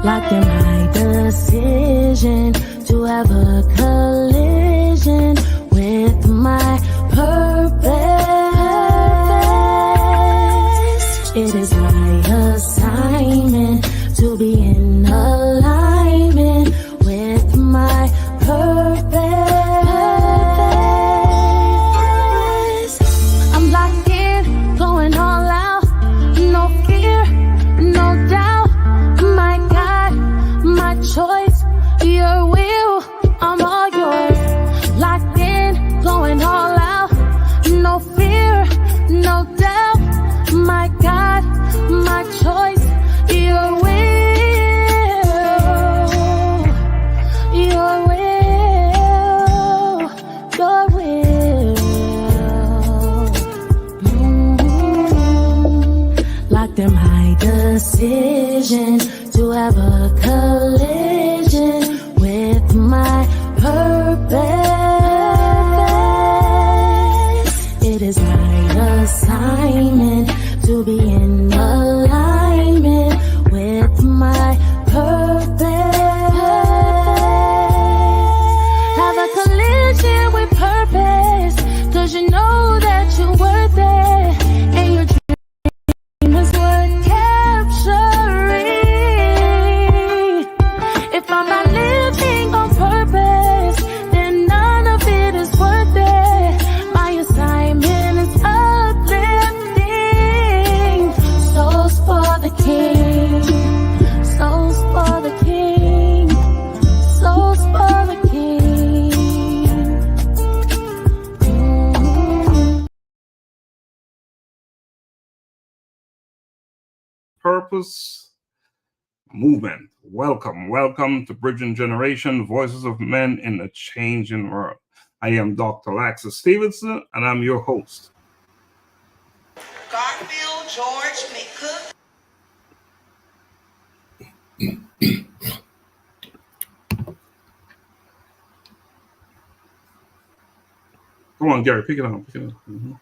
Locked in my decision to have a collision with my purpose. It is my assignment to be in alignment with my purpose. I'm locked in, going all out, no fear, no doubt. My God, my choice, your will, I'm all yours. Locked in, going all out, no fear, no doubt. My God, my choice, your will, your will, your will. Locked in my decision to have a collision with my purpose. It is my assignment to be in alignment with my purpose. Have a collision with purpose, 'cause you know that you're worth it, and your dream is worth capturing. If I'm not living on purpose, then none of it is worth it. My assignment is uplifting souls for the King, souls for the King, souls for the King. Purpose movement. Welcome to Bridging Generation, Voices of Men in a Changing World. I am Dr. Laxley Stephenson, and I'm your host. Garfield George McCook. Come on, Gary, pick it up. Mm-hmm.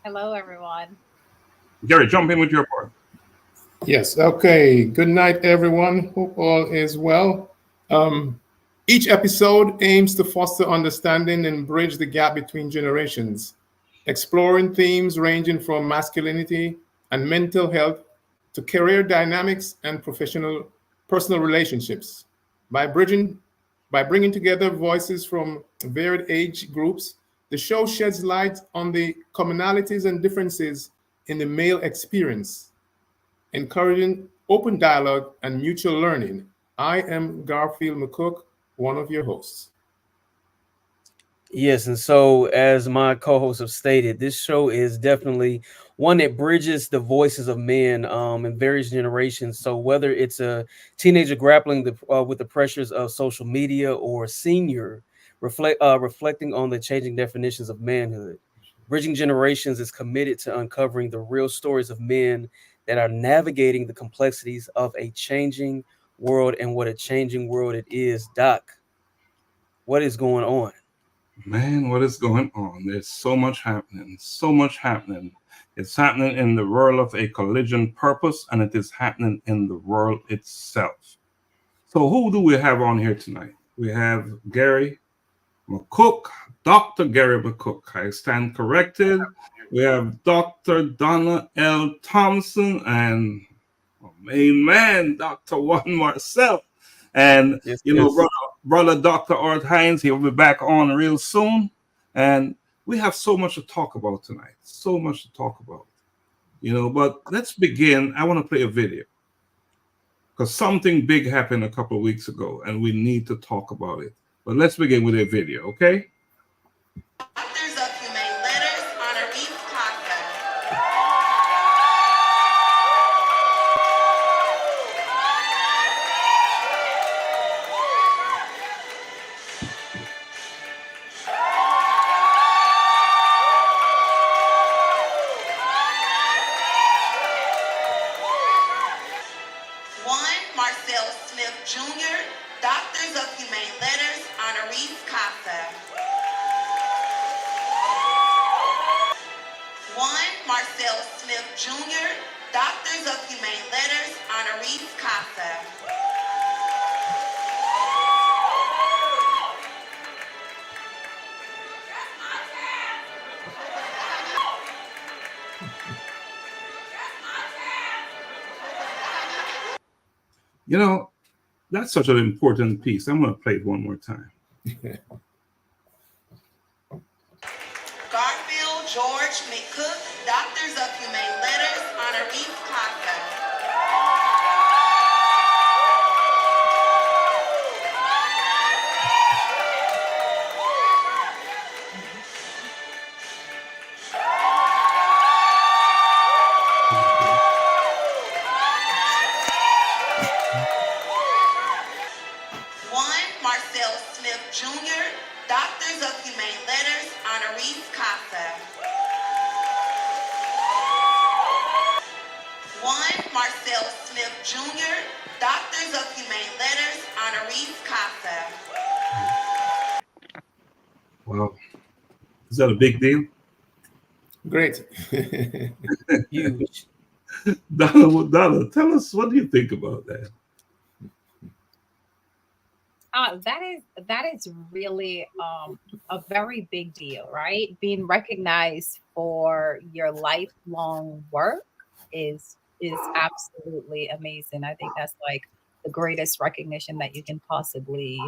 Hello, everyone. Gary, jump in with your part. Yes. Okay. Good night, everyone. Hope all is well. Each episode aims to foster understanding and bridge the gap between generations, exploring themes ranging from masculinity and mental health to career dynamics and personal relationships. By bringing together voices from varied age groups, the show sheds light on the commonalities and differences in the male experience, encouraging open dialogue and mutual learning. I am Garfield McCook, one of your hosts. Yes, and so as my co-hosts have stated, this show is definitely one that bridges the voices of men in various generations. So whether it's a teenager grappling with the pressures of social media or a senior reflecting on the changing definitions of manhood, Bridging Generations is committed to uncovering the real stories of men that are navigating the complexities of a changing world, and what a changing world it is. Doc, what is going on? Man, what is going on? There's so much happening. So much happening. It's happening in the world of a collision purpose, and it is happening in the world itself. So who do we have on here tonight? We have Gary McCook, Dr. Gary McCook. I stand corrected. We have Dr. Donna L. Thompson and main man, Dr. Juan Marcel. And, Yes, brother Dr. Hines, he'll be back on real soon. And we have so much to talk about tonight. So much to talk about. But let's begin. I want to play a video, because something big happened a couple of weeks ago, and we need to talk about it. But let's begin with a video, okay? Authors of Humane Letters, honorees Casa. Juan Marcel Smith Jr., Doctors of Humane Letters, honorees Casa. Juan Marcel Smith Jr., Doctors of Humane Letters honoris causa. You know, that's such an important piece. I'm going to play it one more time. Garfield George McCook, Doctors of Humane Letters honoris causa. Juan Marcel Smith Jr., Doctors of Humane Letters honoris causa. Juan Marcel Smith Jr., Doctors of Humane Letters honoris causa. Wow. Is that a big deal? Great. Huge. Donna, tell us, what do you think about that? That is really a very big deal, right? Being recognized for your lifelong work is absolutely amazing. I think that's like the greatest recognition that you can possibly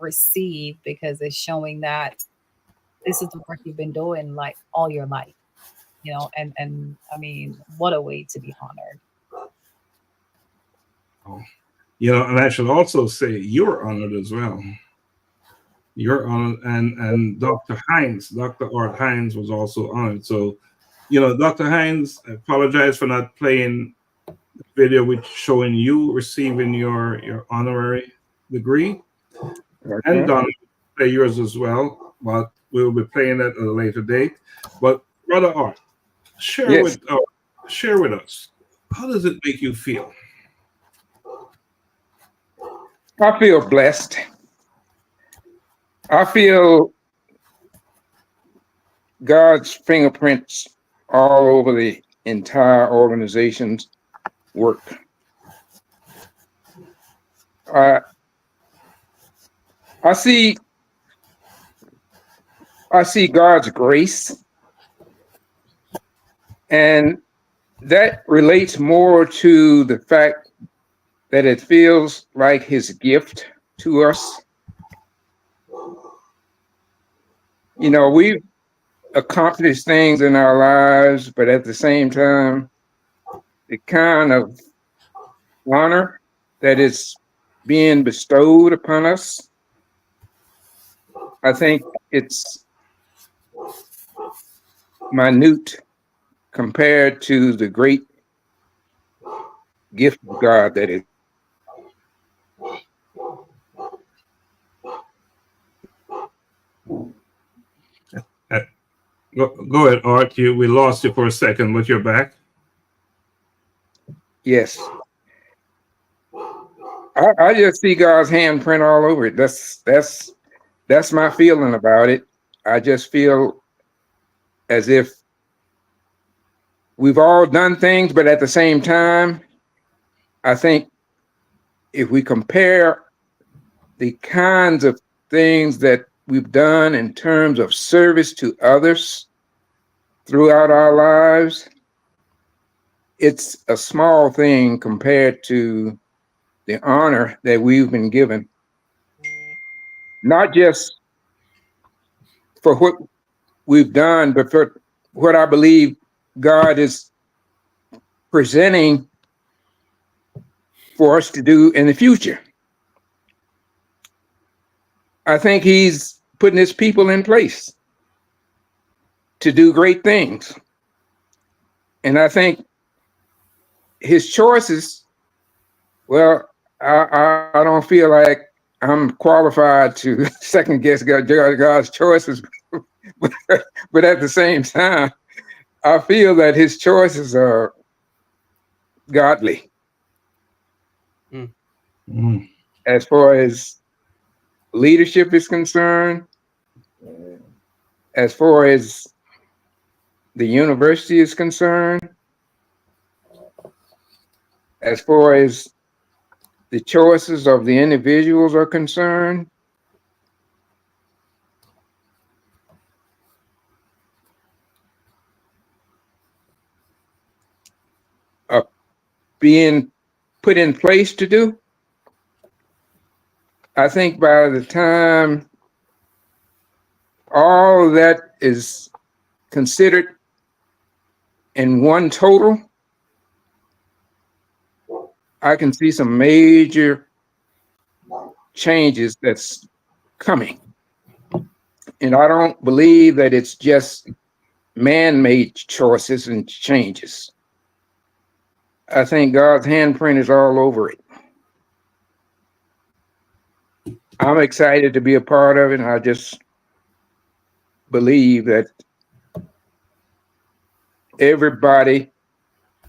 receive, because it's showing that this is the work you've been doing like all your life, you know, and I mean, what a way to be honored. Oh. You know, and I should also say you're honored as well. You're honored, and Dr. Hines, Dr. Art Hines was also honored. So, you know, Dr. Hines, I apologize for not playing the video with showing you receiving your honorary degree. Okay. And Donna, play yours as well, but we'll be playing that at a later date. But Brother Art, share Yes. with us, how does it make you feel? I feel blessed. I feel God's fingerprints all over the entire organization's work. I see God's grace, and that relates more to the fact that it feels like his gift to us. You know, we've accomplished things in our lives, but at the same time, the kind of honor that is being bestowed upon us, I think it's minute compared to the great gift of God that is. Go ahead, Art. We lost you for a second, but you're back. Yes. I just see God's handprint all over it. That's my feeling about it. I just feel as if we've all done things, but at the same time, I think if we compare the kinds of things that we've done in terms of service to others throughout our lives, it's a small thing compared to the honor that we've been given, not just for what we've done, but for what I believe God is presenting for us to do in the future. I think he's putting his people in place to do great things. And I think his choices, well, I don't feel like I'm qualified to second guess God's choices, but at the same time, I feel that his choices are godly. Mm. As far as leadership is concerned, as far as the university is concerned, as far as the choices of the individuals are concerned, are being put in place to do, I think by the time all of that is considered in one total, I can see some major changes that's coming. And I don't believe that it's just man-made choices and changes. I think God's handprint is all over it. I'm excited to be a part of it. I just believe that everybody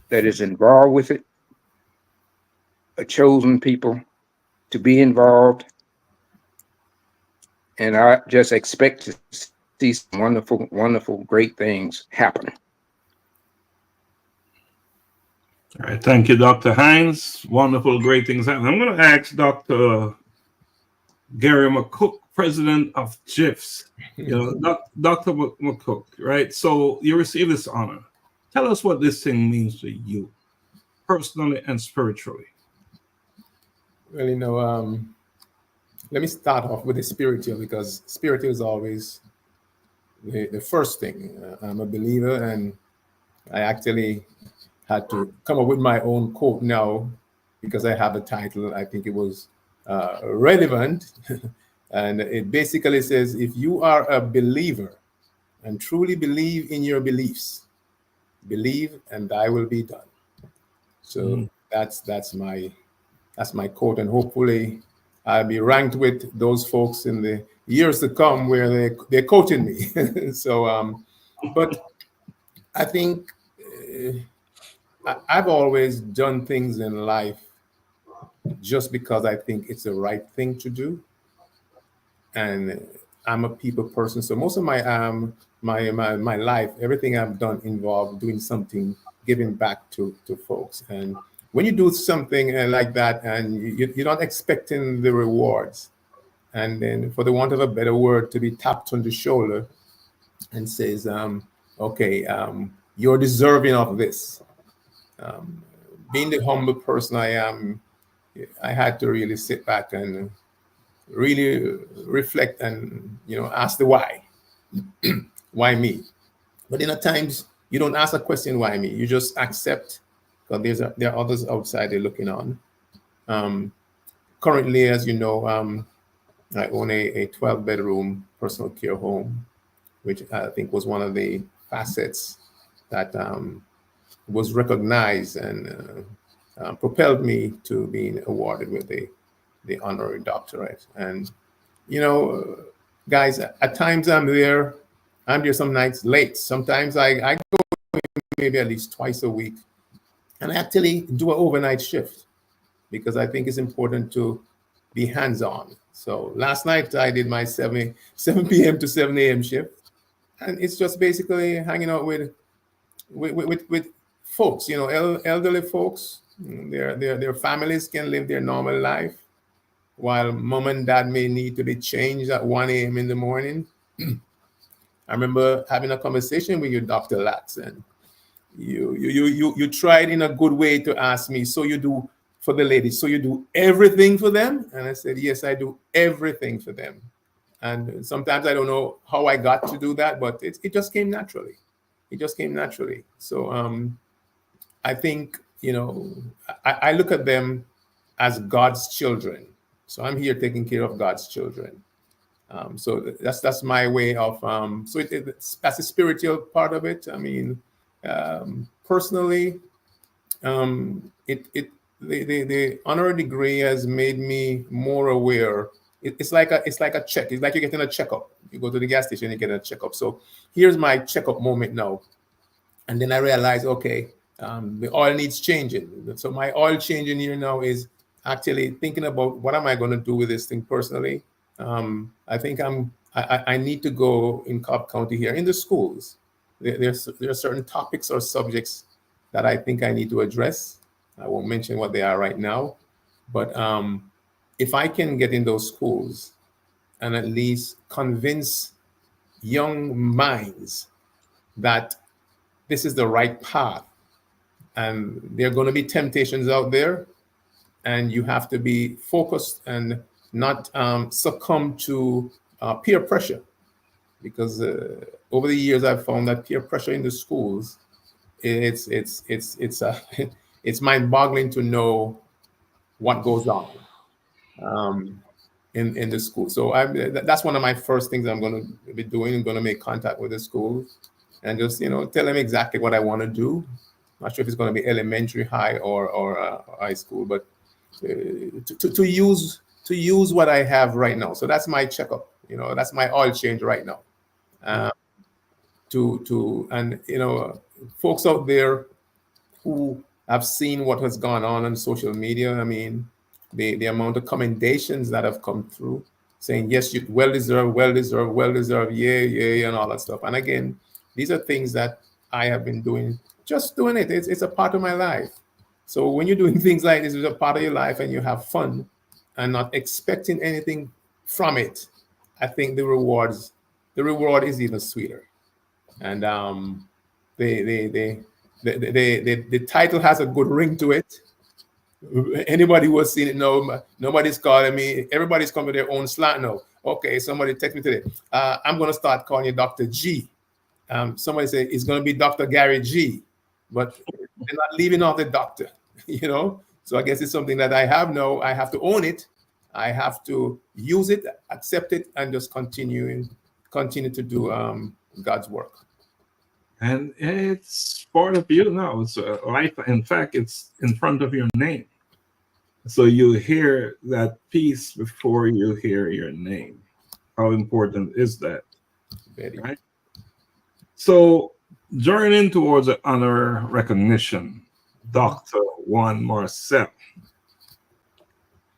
that is involved with it, a chosen people to be involved. And I just expect to see some wonderful, wonderful, great things happen. All right, thank you, Dr. Hines. Wonderful, great things happen. I'm going to ask Dr. Gary McCook, president of GIFs. Dr. McCook, right? So you receive this honor. Tell us what this thing means to you, personally and spiritually. Well, let me start off with the spiritual, because spiritual is always the first thing. I'm a believer, and I actually had to come up with my own quote now because I have a title. I think it was relevant. And it basically says, if you are a believer and truly believe in your beliefs, believe and thy will be done. So that's my quote, and hopefully I'll be ranked with those folks in the years to come where they're quoting me. So, but I think I've always done things in life just because I think it's the right thing to do, and I'm a people person. So most of my life, everything I've done involved doing something, giving back to folks. And when you do something like that and you're not expecting the rewards, and then for the want of a better word, to be tapped on the shoulder and says, okay, you're deserving of this. Being the humble person I am, I had to really sit back and really reflect and, ask the why. Why me? But at times you don't ask a question, why me? You just accept, because there are others outside there looking on. Currently, as you know, I own a 12-bedroom personal care home, which I think was one of the facets that was recognized and propelled me to being awarded with the honorary doctorate. And, guys, at times I'm there some nights late. Sometimes I go maybe at least twice a week. And I actually do an overnight shift because I think it's important to be hands-on. So last night I did my 7 p.m. to 7 a.m. shift. And it's just basically hanging out with folks, elderly folks. Their families can live their normal life while mom and dad may need to be changed at 1 a.m. in the morning. I remember having a conversation with you, Dr. Lax, and you tried in a good way to ask me, so you do for the ladies, so you do everything for them? And I said, yes, I do everything for them. And sometimes I don't know how I got to do that, but it just came naturally. It just came naturally. So I think, I look at them as God's children. So I'm here taking care of God's children. So that's my way of, so that's the spiritual part of it. I mean, personally, the honorary degree has made me more aware. It's like a check. It's like you're getting a checkup. You go to the gas station, you get a checkup. So here's my checkup moment now. And then I realize, okay, the oil needs changing. So my oil changing here now is actually thinking about what am I going to do with this thing personally. I think I need to go in Cobb County here in the schools. There are certain topics or subjects that I think I need to address. I won't mention what they are right now, but if I can get in those schools and at least convince young minds that this is the right path, and there are going to be temptations out there, and you have to be focused and not succumb to peer pressure, because over the years I've found that peer pressure in the schools, it's it's mind-boggling to know what goes on in the school. So that's one of my first things I'm going to be doing. I'm going to make contact with the schools and just tell them exactly what I want to do. Not sure if it's going to be elementary, high, or high school, but to use what I have right now. So that's my checkup. That's my oil change right now. And folks out there who have seen what has gone on social media. I mean, the amount of commendations that have come through saying, yes, you well deserved, yeah, and all that stuff. And again, these are things that I have been doing, just doing it. It's a part of my life. So when you're doing things like this, it's a part of your life and you have fun and not expecting anything from it, I think the reward is even sweeter. And the title has a good ring to it. Anybody who has seen it know nobody's calling me. Everybody's coming with their own slant now. Okay, somebody text me today. I'm going to start calling you Dr. G. Somebody said it's going to be Dr. Gary G. But they're not leaving off the doctor, So I guess it's something that I have now. I have to own it. I have to use it, accept it, and just continue to do God's work. And it's part of you now. It's life. In fact, it's in front of your name. So you hear that piece before you hear your name. How important is that? Very. Right? So journeying towards the honor recognition, Dr. Juan Marcel.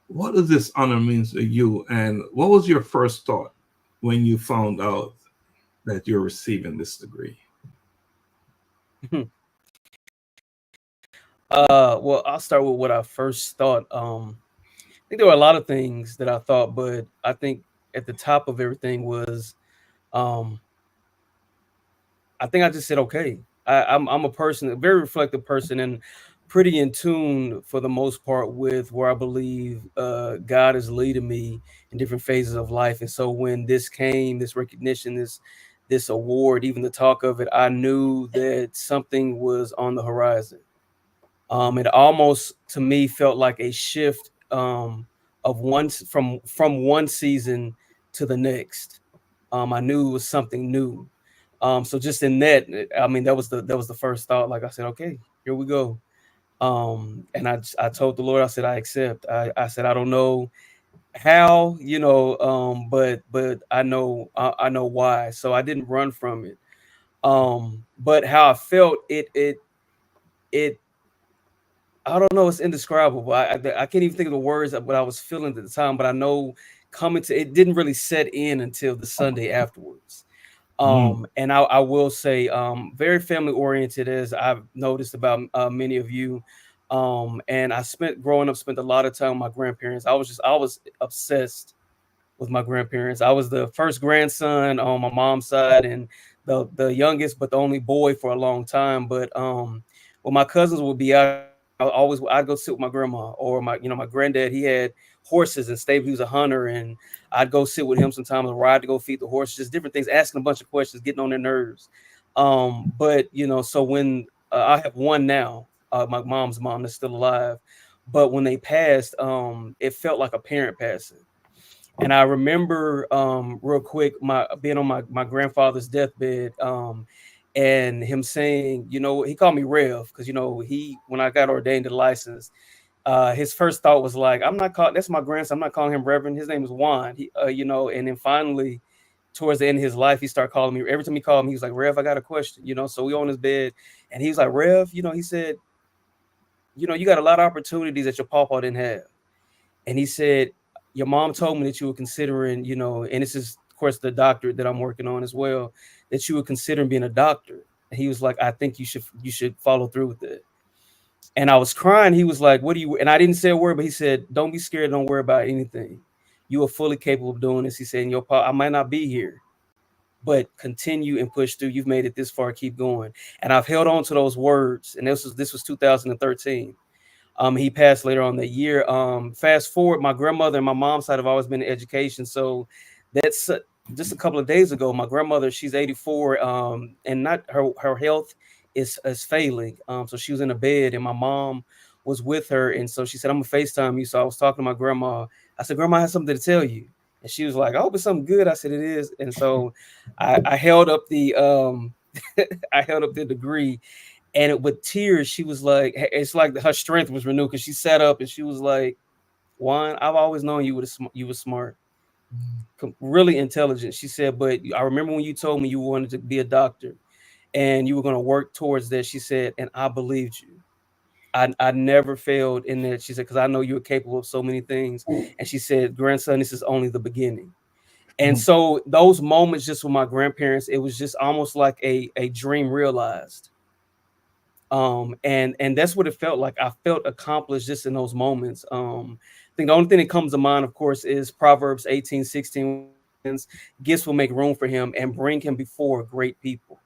What does this honor mean to you? And what was your first thought when you found out that you're receiving this degree? Well, I'll start with what I first thought. I think there were a lot of things that I thought, but I think at the top of everything was, I think I just said, okay. I'm a person, a very reflective person, and pretty in tune for the most part with where I believe God is leading me in different phases of life. And so when this came, this recognition, this award, even the talk of it, I knew that something was on the horizon. It almost to me felt like a shift of from one season to the next. I knew it was something new. So just in that, I mean, that was the first thought. Like I said, okay, here we go. And I told the Lord, I said, I accept. I said, I don't know how, but I know why. So I didn't run from it. But how I felt, it I don't know, it's indescribable. I can't even think of the words of what I was feeling at the time, but I know it didn't really set in until the Sunday afterwards. And I will say, very family oriented, as I've noticed about many of you. And growing up, spent a lot of time with my grandparents. I was obsessed with my grandparents. I was the first grandson on my mom's side and the youngest, but the only boy for a long time. But when my cousins would be out, I'd go sit with my grandma or my granddad. He had horses and stable. He was a hunter, and I'd go sit with him sometimes and ride to go feed the horses, just different things, asking a bunch of questions, getting on their nerves. But so when I have one now, my mom's mom that's still alive, but when they passed, it felt like a parent passing. And I remember real quick being on my grandfather's deathbed, and him saying, he called me Rev because when I got ordained to license, his first thought was like, that's my grandson, I'm not calling him Reverend. His name is Juan. And then finally, towards the end of his life, he started calling me. Every time he called me, he was like, Rev, I got a question. So we on his bed, and he was like, Rev, he said, you got a lot of opportunities that your papa didn't have. And he said, your mom told me that you were considering, and this is, of course, the doctorate that I'm working on as well, that you were considering being a doctor. And he was like, I think you should follow through with it. And I was crying. He was like, "What do you?" And I didn't say a word, but he said, "Don't be scared. Don't worry about anything. You are fully capable of doing this." He said, I might not be here, but continue and push through. You've made it this far. Keep going." And I've held on to those words. And this was 2013. He passed later on that year. Fast forward, my grandmother and my mom's side have always been in education. So that's just a couple of days ago. My grandmother, she's 84, and not her health is failing. So she was in a bed, and my mom was with her, and so she said, "I'm gonna FaceTime you." So I was talking to my grandma. I said, "Grandma, I have something to tell you," and she was like, "I hope it's something good." I said, "It is." And so I held up the I held up the degree, and with tears, she was like, it's like her strength was renewed, because she sat up and she was like, "Juan, I've always known you were smart, really intelligent." She said, "But I remember when you told me you wanted to be a doctor and you were going to work towards that." She said, "And I believed you. I never failed in that." She said, "Because I know you're capable of so many things." And she said, "Grandson, this is only the beginning." And so those moments just with my grandparents, it was just almost like a dream realized. And that's what it felt like. I felt accomplished just in those moments. I think the only thing that comes to mind, of course, is Proverbs 18:16. Gifts will make room for him and bring him before great people.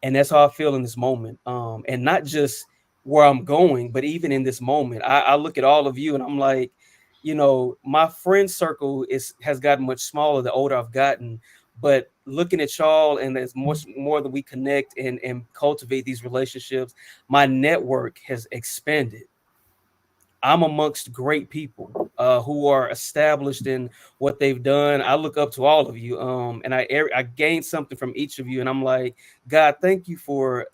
And that's how I feel in this moment. And not just where I'm going, but even in this moment, I look at all of you and I'm like, my friend circle has gotten much smaller the older I've gotten. But looking at y'all, and there's much more that we connect and cultivate these relationships, my network has expanded. I'm amongst great people who are established in what they've done. I look up to all of you, and I gained something from each of you, and I'm like, God, thank you for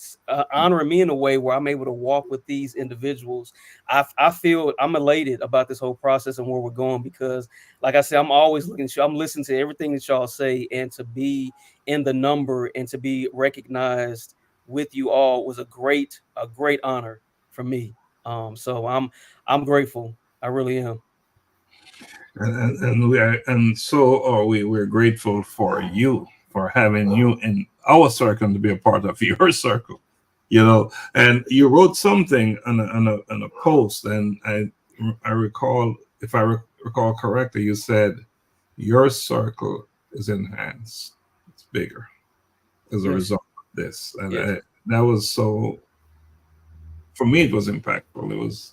honoring me in a way where I'm able to walk with these individuals. I feel I'm elated about this whole process and where we're going, because, like I said, I'm always looking at you. I'm listening to everything that y'all say, and to be in the number and to be recognized with you all was a great honor for me. So I'm grateful. I really am. And so are we. We're grateful for you, for having you in our circle to be a part of your circle. And you wrote something on a post, and I recall, if I recall correctly, you said your circle is enhanced. It's bigger as a Yes. result of this, and Yes. that was so. For me, it was impactful. It was,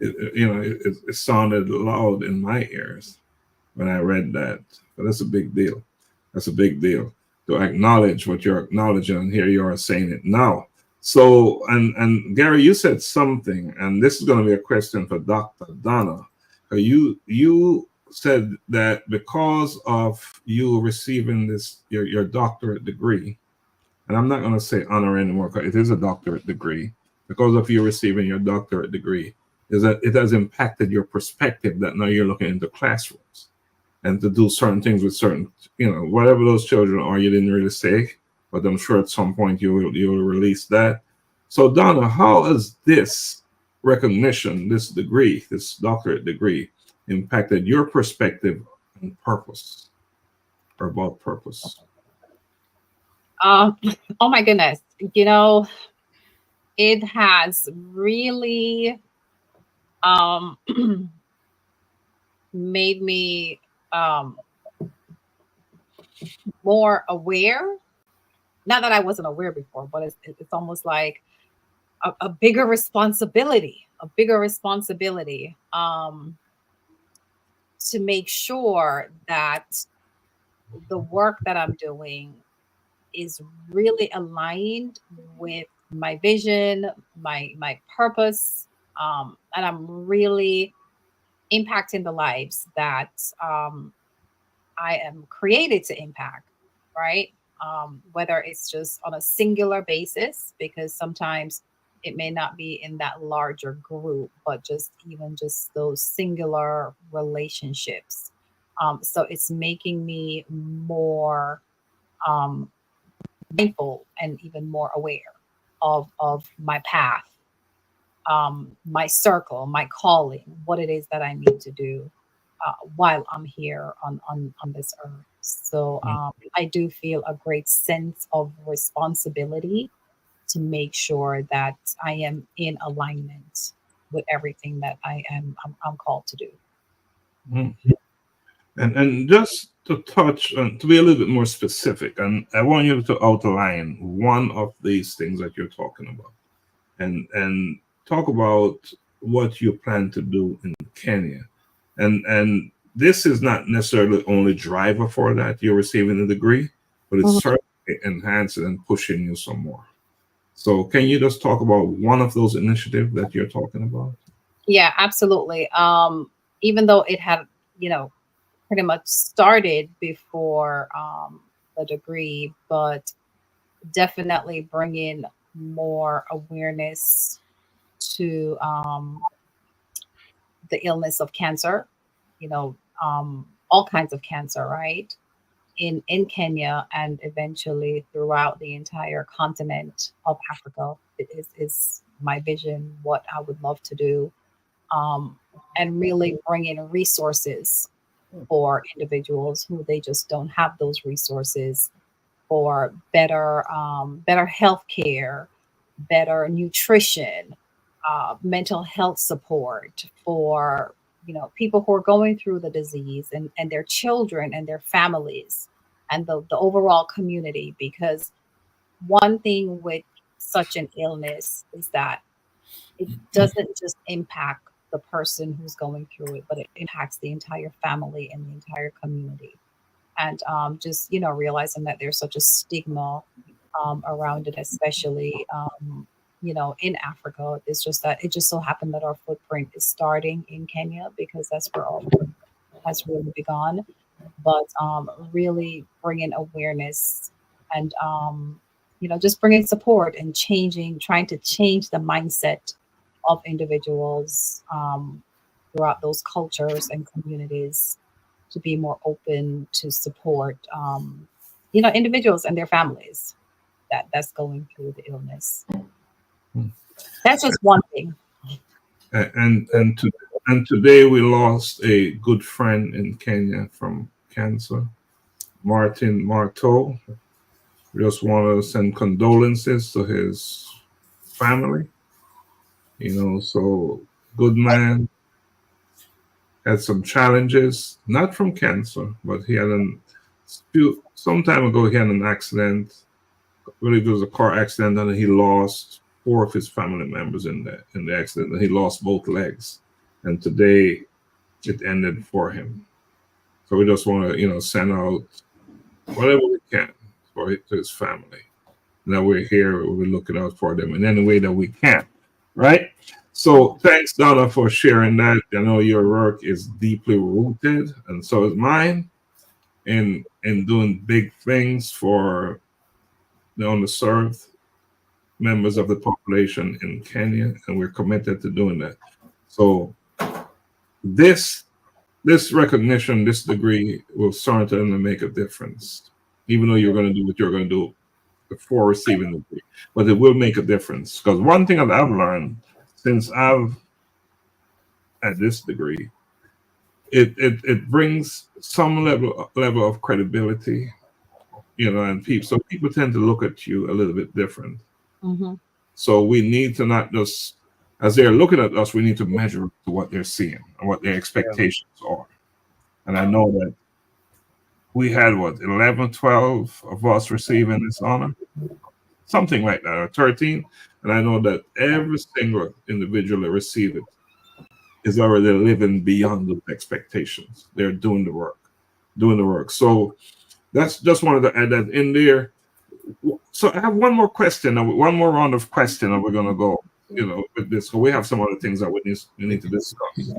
it sounded loud in my ears when I read that. But that's a big deal. That's a big deal to acknowledge what you're acknowledging, and here you are saying it now. So, and Gary, you said something, and this is going to be a question for Dr. Donna. You said that because of you receiving your doctorate degree, and I'm not going to say honor anymore, because it is a doctorate degree, because of you receiving your doctorate degree, is that it has impacted your perspective, that now you're looking into classrooms and to do certain things with certain, whatever those children are. You didn't really say, but I'm sure at some point you will release that. So Donna, how has this recognition, this degree, this doctorate degree, impacted your perspective and purpose, or about purpose? Oh my goodness. It has really um, made me more aware. Not that I wasn't aware before, but it's almost like a bigger responsibility, to make sure that the work that I'm doing is really aligned with my vision, my purpose, and I'm really impacting the lives that I am created to impact, right? Whether it's just on a singular basis, because sometimes it may not be in that larger group, but just those singular relationships. So it's making me more um, mindful and even more aware of my path, my circle, my calling, what it is that I need to do while I'm here on this earth. So I do feel a great sense of responsibility to make sure that I am in alignment with everything that I'm called to do. Mhm. And just to touch on, to be a little bit more specific, and I want you to outline one of these things that you're talking about, and talk about what you plan to do in Kenya, and this is not necessarily the only driver for that you're receiving a degree, but it's Mhm. certainly enhancing and pushing you some more. So, can you just talk about one of those initiatives that you're talking about? Yeah, absolutely. Even though it had, you know, pretty much started before the degree, but definitely bringing more awareness to the illness of cancer, you know, all kinds of cancer, right? In Kenya and eventually throughout the entire continent of Africa. It is my vision, what I would love to do, um, and really bring in resources for individuals who they just don't have those resources for better health care, better nutrition, mental health support for people who are going through the disease and their children and their families and the overall community. Because one thing with such an illness is that it doesn't just impact the person who's going through it, but it impacts the entire family and the entire community. And just realizing that there's such a stigma around it, especially in Africa. It's just that it just so happened that our footprint is starting in Kenya because that's where all has really begun. But really bringing awareness and just bringing support and trying to change the mindset of individuals throughout those cultures and communities to be more open to support individuals and their families that's going through the illness. Hmm. That's just one thing. And today we lost a good friend in Kenya from cancer, Martin Marteau. We just want to send condolences to his family. So good man, had some challenges, not from cancer, but he had some time ago he had an accident. Really, it was a car accident, and he lost 4 of his family members in the accident. And he lost both legs, and today it ended for him. So we just want to send out whatever we can to his family. Now we're here, we're looking out for them in any way that we can, right? So thanks, Donna, for sharing that. I know your work is deeply rooted, and so is mine, in doing big things for the underserved members of the population in Kenya, and we're committed to doing that. So this recognition, this degree will certainly make a difference, even though you're going to do what you're going to do before receiving the degree, but it will make a difference. Because one thing that I've learned since I've had this degree, it brings some level of credibility, and people tend to look at you a little bit different. Mm-hmm. So we need to not just, as they're looking at us, we need to measure to what they're seeing and what their expectations are. And I know that we had 11, 12 of us receiving this honor, something like that, or 13. And I know that every single individual that received it is already living beyond those expectations. They're doing the work. So that's just wanted to add that in there. So I have one more question, one more round of question, and we're gonna go, with this. So we have some other things that we need to discuss.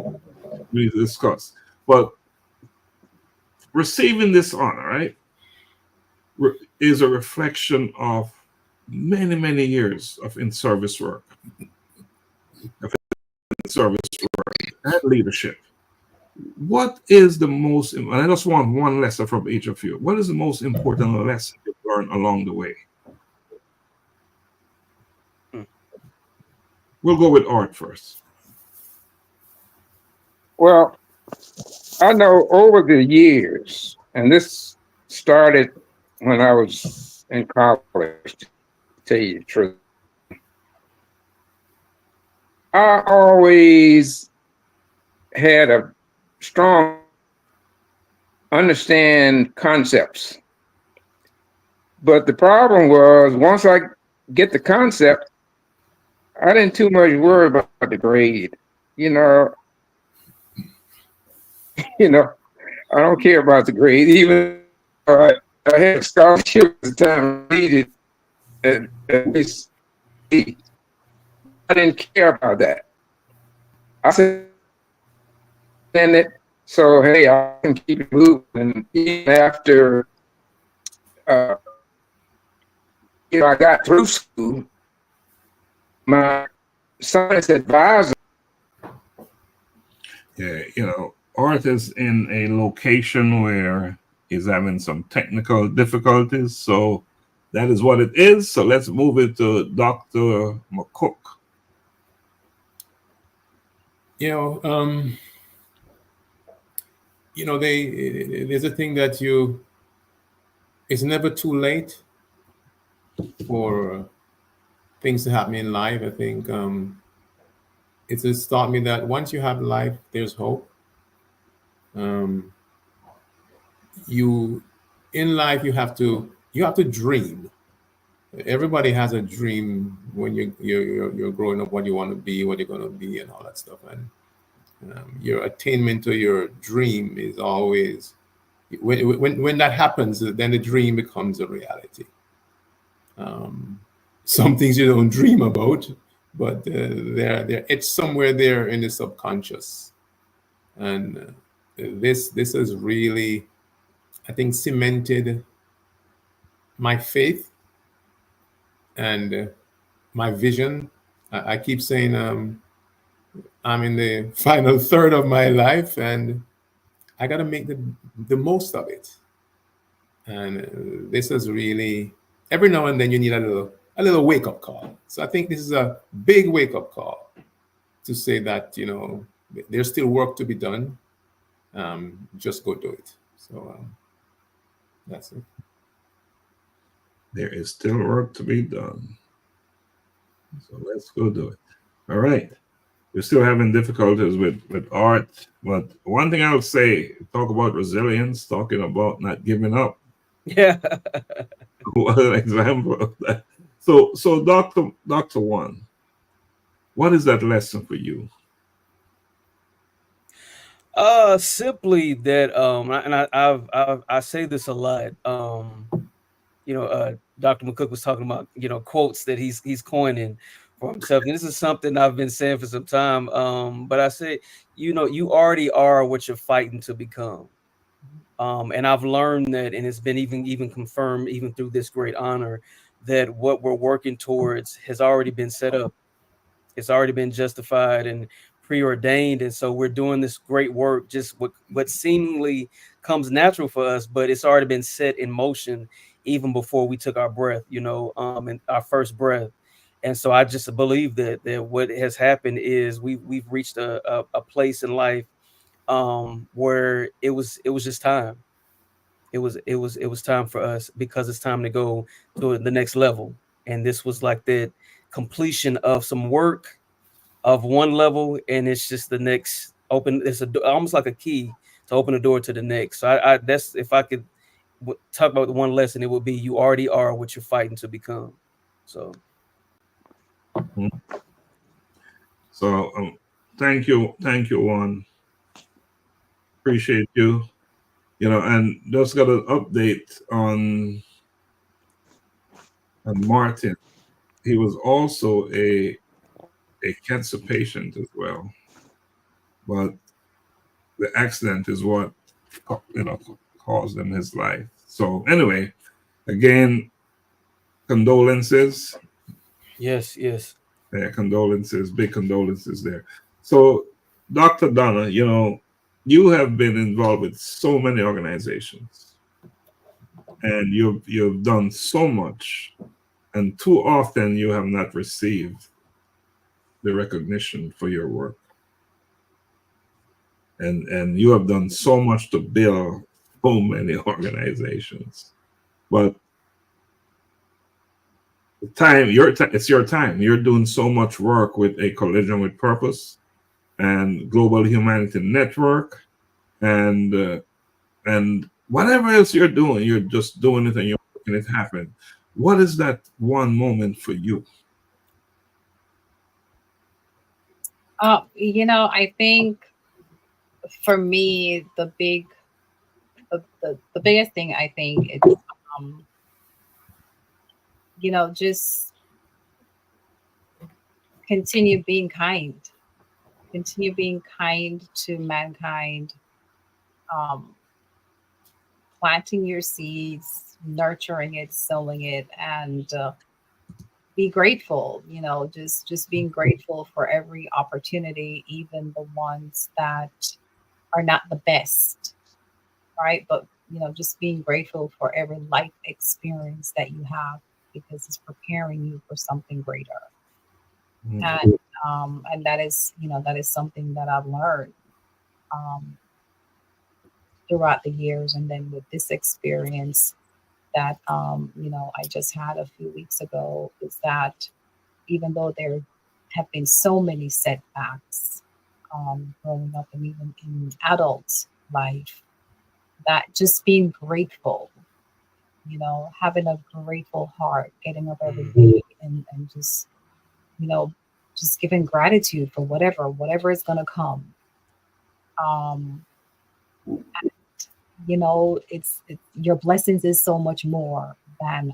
But receiving this honor, right, is a reflection of many, many years of in-service work, and leadership. What is the most? And I just want one lesson from each of you. What is the most important lesson you've learned along the way? We'll go with Art first. Well, I know over the years, and this started when I was in college, to tell you the truth. I always had a strong understand concepts. But the problem was once I get the concept, I didn't too much worry about the grade. You know, you know, I don't care about the grade. Even though I had a scholarship at the time, needed at least C. I didn't care about that. I said it, so hey, I can keep it moving. Even after I got through school, my science advisor. Yeah, Art is in a location where he's having some technical difficulties, so that is what it is. So let's move it to Dr. McCook. There's a thing that it's never too late for things to happen in life. I think it just taught me that once you have life, there's hope. In life you have to dream. Everybody has a dream when you're growing up, what you want to be, what you're going to be, and all that stuff. And your attainment to your dream is always when that happens, then the dream becomes a reality. Some things you don't dream about, but it's somewhere there in the subconscious. And this has really, I think, cemented my faith and my vision. I keep saying I'm in the final third of my life, and I got to make the most of it. And this is really, every now and then you need a little wake up call. So I think this is a big wake up call to say that there's still work to be done. Just go do it. So that's it. There is still work to be done. So let's go do it. All right. We're still having difficulties with Art, but one thing I would say, talk about resilience, talking about not giving up. Yeah. What an example of that. So Dr. Juan, what is that lesson for you? Simply that, and I say this a lot. Dr. McCook was talking about, quotes that he's coining for himself. And this is something I've been saying for some time. But I say, you already are what you're fighting to become. And I've learned that, and it's been even confirmed, even through this great honor, that what we're working towards has already been set up. It's already been justified and preordained. And so we're doing this great work, just what seemingly comes natural for us, but it's already been set in motion even before we took our breath, and our first breath. And so I just believe that what has happened is we've reached a place in life where it was just time. It was time for us, because it's time to go to the next level. And this was like the completion of some work of one level, and it's just the next open. It's almost like a key to open the door to the next. So I that's, if I could talk about the one lesson, it would be you already are what you're fighting to become. So Thank you, Juan. Appreciate you. And just got an update on Martin. He was also a cancer patient as well, but the accident is what caused him his life. So anyway, again, condolences. Yes. Yeah, condolences, big condolences there. So Dr. Donna, you have been involved with so many organizations, and you've done so much, and too often you have not received the recognition for your work. And you have done so much to build so many organizations. But It's your time. You're doing so much work with a collision with purpose and Global Humanity Network and whatever else you're doing, you're just doing it and you're making it happen. What is that one moment for you? I think for me, the biggest thing I think is, just continue being kind to mankind, planting your seeds, nurturing it, sowing it, and be grateful. Just being grateful for every opportunity, even the ones that are not the best, right? But just being grateful for every life experience that you have, because it's preparing you for something greater. And that is something that I've learned throughout the years, and then with this experience that I just had a few weeks ago, is that even though there have been so many setbacks growing up and even in adult life, that just being grateful, having a grateful heart, getting up every day and just just giving gratitude for whatever is going to come. And, it's your blessings is so much more than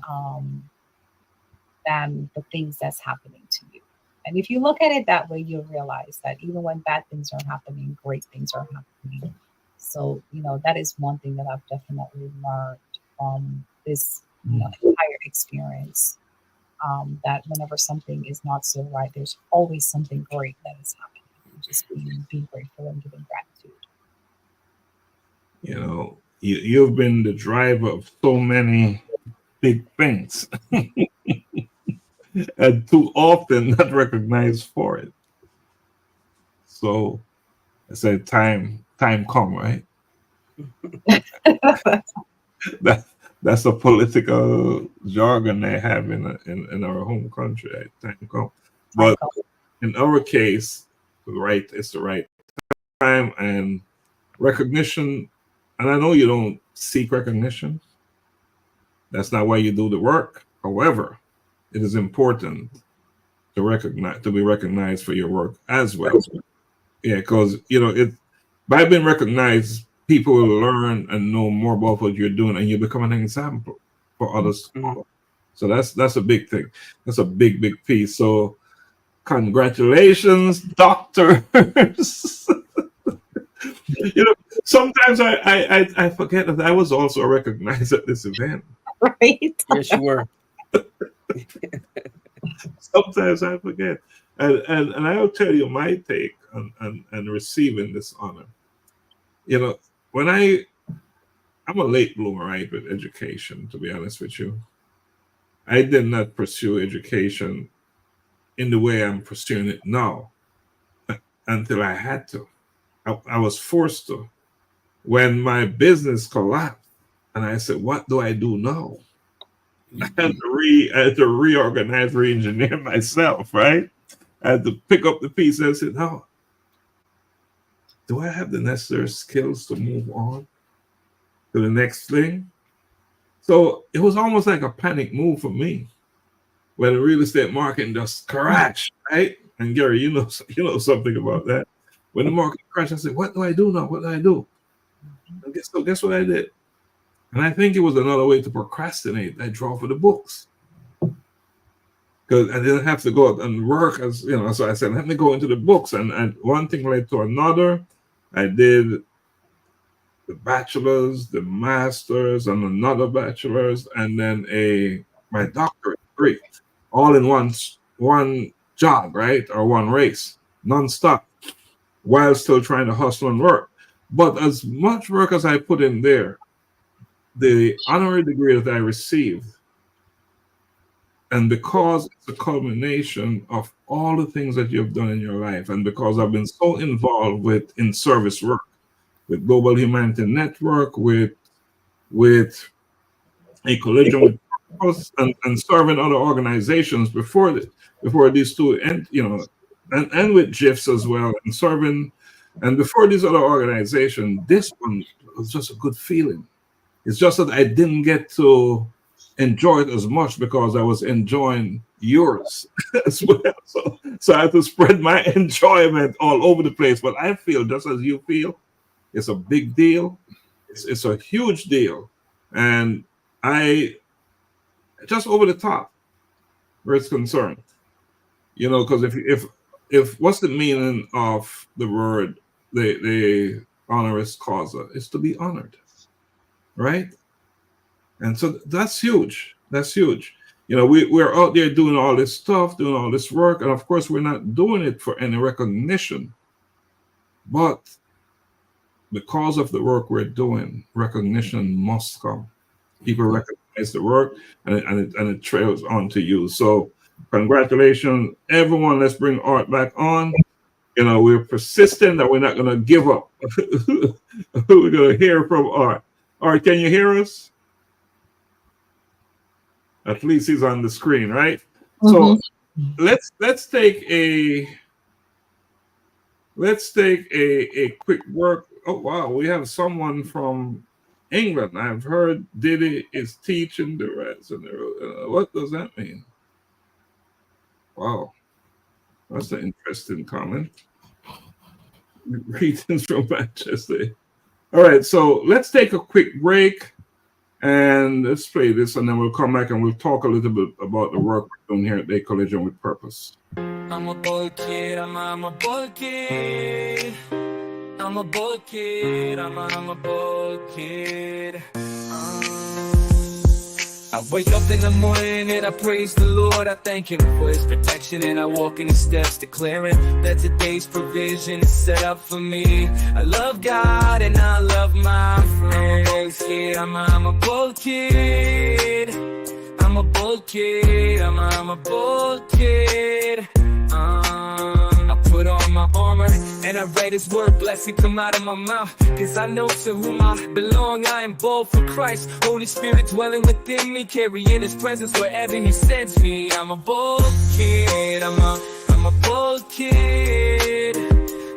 the things that's happening to you. And if you look at it that way, you'll realize that even when bad things are happening, great things are happening. So, that is one thing that I've definitely learned from this entire experience. That whenever something is not so right, there's always something great that is happening. Just being grateful and giving gratitude. You've been the driver of so many big things, and too often not recognized for it. So I said, time come, right? That's a political jargon they have in our home country. Right? Time come, but in our case, it's the right time and recognition. And I know you don't seek recognition. That's not why you do the work. However, it is important to be recognized for your work as well. Yeah, because by being recognized, people will learn and know more about what you're doing, and you become an example for others to follow. So that's a big thing. That's a big piece. So congratulations, doctors. Sometimes I forget that I was also recognized at this event. Right. Yes, you were. Sometimes I forget. And I'll tell you my take on receiving this honor. When I'm a late bloomer, right, with education, to be honest with you. I did not pursue education in the way I'm pursuing it now until I had to. I was forced to. When my business collapsed, and I said, what do I do now? I had to reorganize, re-engineer myself, right? I had to pick up the pieces and say, no, do I have the necessary skills to move on to the next thing? So it was almost like a panic move for me when the real estate market just crashed, right? And Gary, you know something about that. When the market crashed, I said, what do I do now? What do I do? And guess what I did? And I think it was another way to procrastinate. I draw for the books. Because I didn't have to go out and work so I said, let me go into the books. And one thing led to another. I did the bachelor's, the master's, and another bachelor's, and then my doctorate degree, all in one job, right? Or one race, nonstop, while still trying to hustle and work. But as much work as I put in there, the honorary degree that I received, and because it's a culmination of all the things that you've done in your life, and because I've been so involved in service work, with Global Humanity Network, with a collision with and serving other organizations before these two, and and with GIFs as well, and serving, and before these other organizations, this one was just a good feeling. It's just that I didn't get to enjoy it as much because I was enjoying yours as well. So I had to spread my enjoyment all over the place. But I feel just as you feel, it's a big deal. It's a huge deal, and I just over the top where it's concerned. Because if what's the meaning of the word the honoris causa is to be honored, right? And so that's huge. That's huge. We're out there doing all this stuff, doing all this work, and of course we're not doing it for any recognition, but because of the work we're doing, recognition must come. People recognize the work, and it trails on to you. So congratulations, everyone. Let's bring Art back on. We're persistent that we're not going to give up. We're going to hear from Art. Art, can you hear us? At least he's on the screen, right? So let's take a quick work. Oh wow, we have someone from England. I've heard Diddy is teaching the rest. What does that mean? Wow, that's an interesting comment. Greetings from Manchester. All right, so let's take a quick break and let's play this, and then we'll come back and we'll talk a little bit about the work we're doing here at A Collision with Purpose. I'm a boy kid, I'm a boy kid. I'm a boy kid, I'm a boy kid. I wake up in the morning and I praise the Lord. I thank Him for His protection, and I walk in His steps, declaring that today's provision is set up for me. I love God and I love my friends. I'm a boy kid. I'm a boy kid. I'm a boy kid. I put on my armor and I read His word, blessing come out of my mouth. Cause I know to whom I belong, I am bold for Christ. Holy Spirit dwelling within me, carrying His presence wherever He sends me. I'm a bold kid, I'm a bold kid.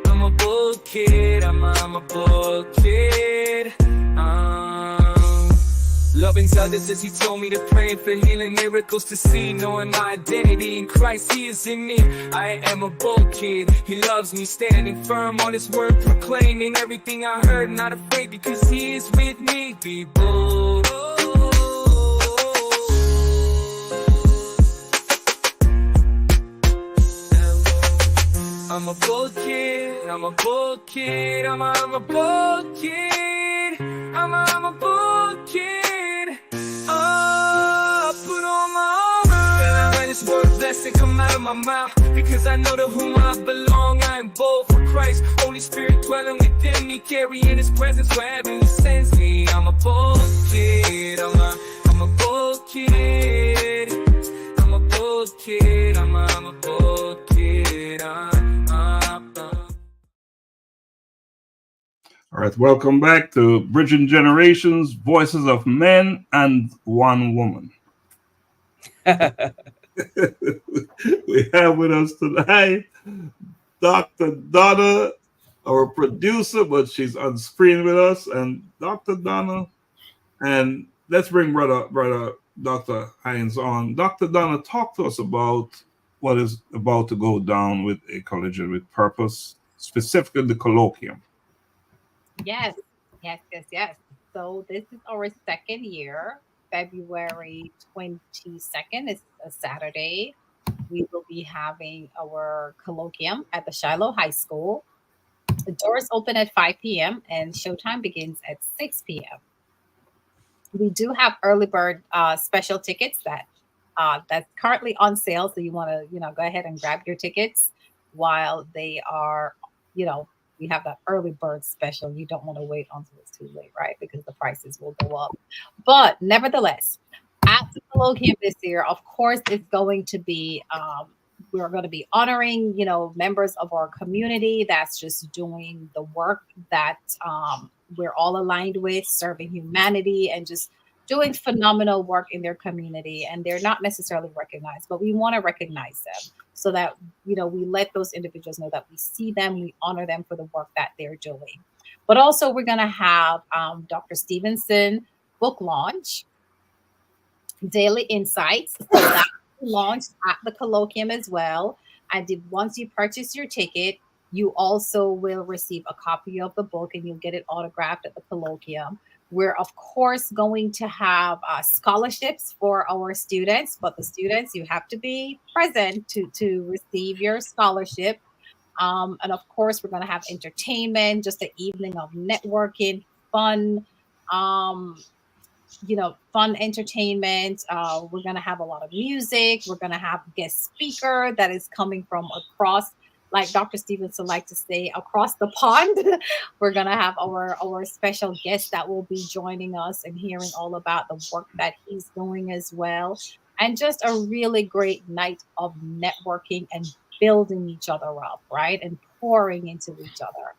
I'm a bold kid, I'm a bold kid. Loving others as He told me to pray for healing, miracles to see, knowing my identity in Christ, He is in me. I am a bold kid, He loves me, standing firm on His word, proclaiming everything I heard, not afraid because He is with me. Be bold. I'm a bold kid, I'm a bold kid, I'm a bold kid, I'm a bold kid. Put on my armor and I read His word, blessing come out of my mouth. Because I know to whom I belong, I am bold for Christ. Holy Spirit dwelling within me, carrying His presence wherever He sends me. I'm a bold kid, I'm a bold kid. I'm a bold kid, I'm a bold kid. All right, welcome back to Bridging Generations, Voices of Men and One Woman. We have with us tonight Dr. Donna, our producer, but she's on screen with us, and Dr. Donna, and let's bring brother Dr. Hines on. Dr. Donna, talk to us about what is about to go down with A Collision with Purpose, specifically the colloquium. Yes. So this is our second year, February 22nd. It's a Saturday. We will be having our colloquium at the Shiloh High School. The doors open at 5 p.m. and showtime begins at 6 p.m. We do have early bird special tickets that's currently on sale. So you want to, go ahead and grab your tickets while they are, we have that early bird special. You don't want to wait until it's too late, right? Because the prices will go up. But nevertheless, at the colloquium this year, of course, it's going to be, we're going to be honoring, members of our community that's just doing the work that we're all aligned with, serving humanity and just doing phenomenal work in their community, and they're not necessarily recognized, but we want to recognize them so that we let those individuals know that we see them, we honor them for the work that they're doing. But also, we're going to have Dr. Stephenson book launch, Daily Insights. So that launched at the colloquium as well. And once you purchase your ticket, you also will receive a copy of the book and you'll get it autographed at the colloquium. We're, of course, going to have scholarships for our students, but the students, you have to be present to receive your scholarship. And of course, we're going to have entertainment, just an evening of networking, fun, fun entertainment. We're going to have a lot of music. We're going to have guest speaker that is coming from across, like Dr. Stevenson like to say, across the pond. We're going to have our special guest that will be joining us and hearing all about the work that he's doing as well. And just a really great night of networking and building each other up, right? And pouring into each other.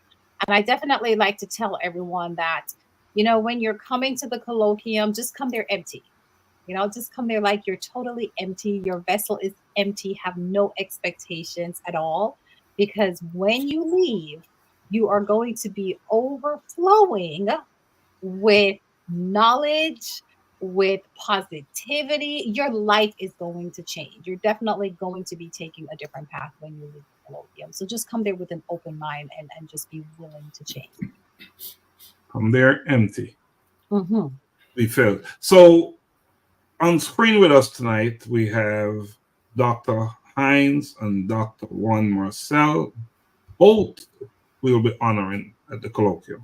And I definitely like to tell everyone that, when you're coming to the colloquium, just come there empty. Just come there like you're totally empty. Your vessel is empty. Have no expectations at all. Because when you leave, you are going to be overflowing with knowledge, with positivity. Your life is going to change. You're definitely going to be taking a different path when you leave the colloquium. So just come there with an open mind and just be willing to change. Come there empty. Mm-hmm. Be filled. So on screen with us tonight, we have Dr. Hines and Dr. Juan Marcel. Both we will be honoring at the colloquium.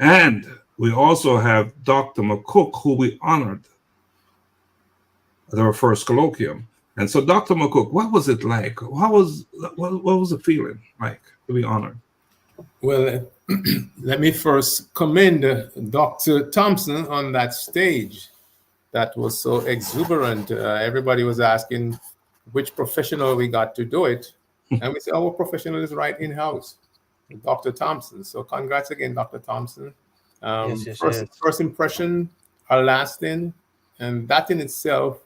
And we also have Dr. McCook, who we honored at our first colloquium. And so, Dr. McCook, what was it like? What was the feeling like to be honored? Well, let me first commend Dr. Thompson on that stage. That was so exuberant. Everybody was asking which professional we got to do it. And we said, our professional is right in-house, Dr. Thompson. So congrats again, Dr. Thompson. First impression are lasting, and that in itself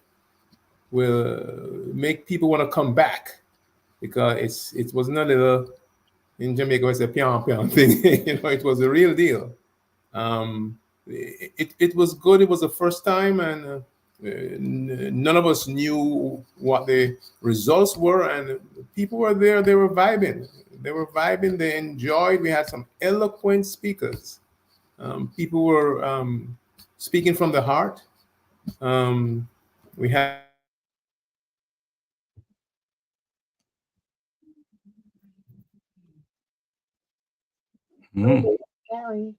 will make people want to come back, because it wasn't a little, in Jamaica it's a pian pian thing. It was a real deal. It was good. It was the first time, and none of us knew what the results were, and people were there. They were vibing. They enjoyed. We had some eloquent speakers. People were speaking from the heart. We had Gary.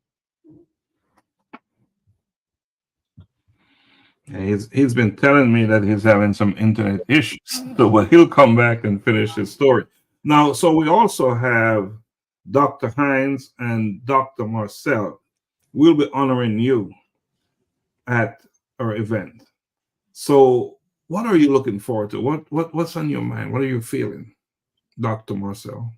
He's been telling me that he's having some internet issues, so he'll come back and finish his story. Now, so we also have Dr. Hines and Dr. Marcel. We'll be honoring you at our event. So, what are you looking forward to? What's on your mind? What are you feeling, Dr. Marcel?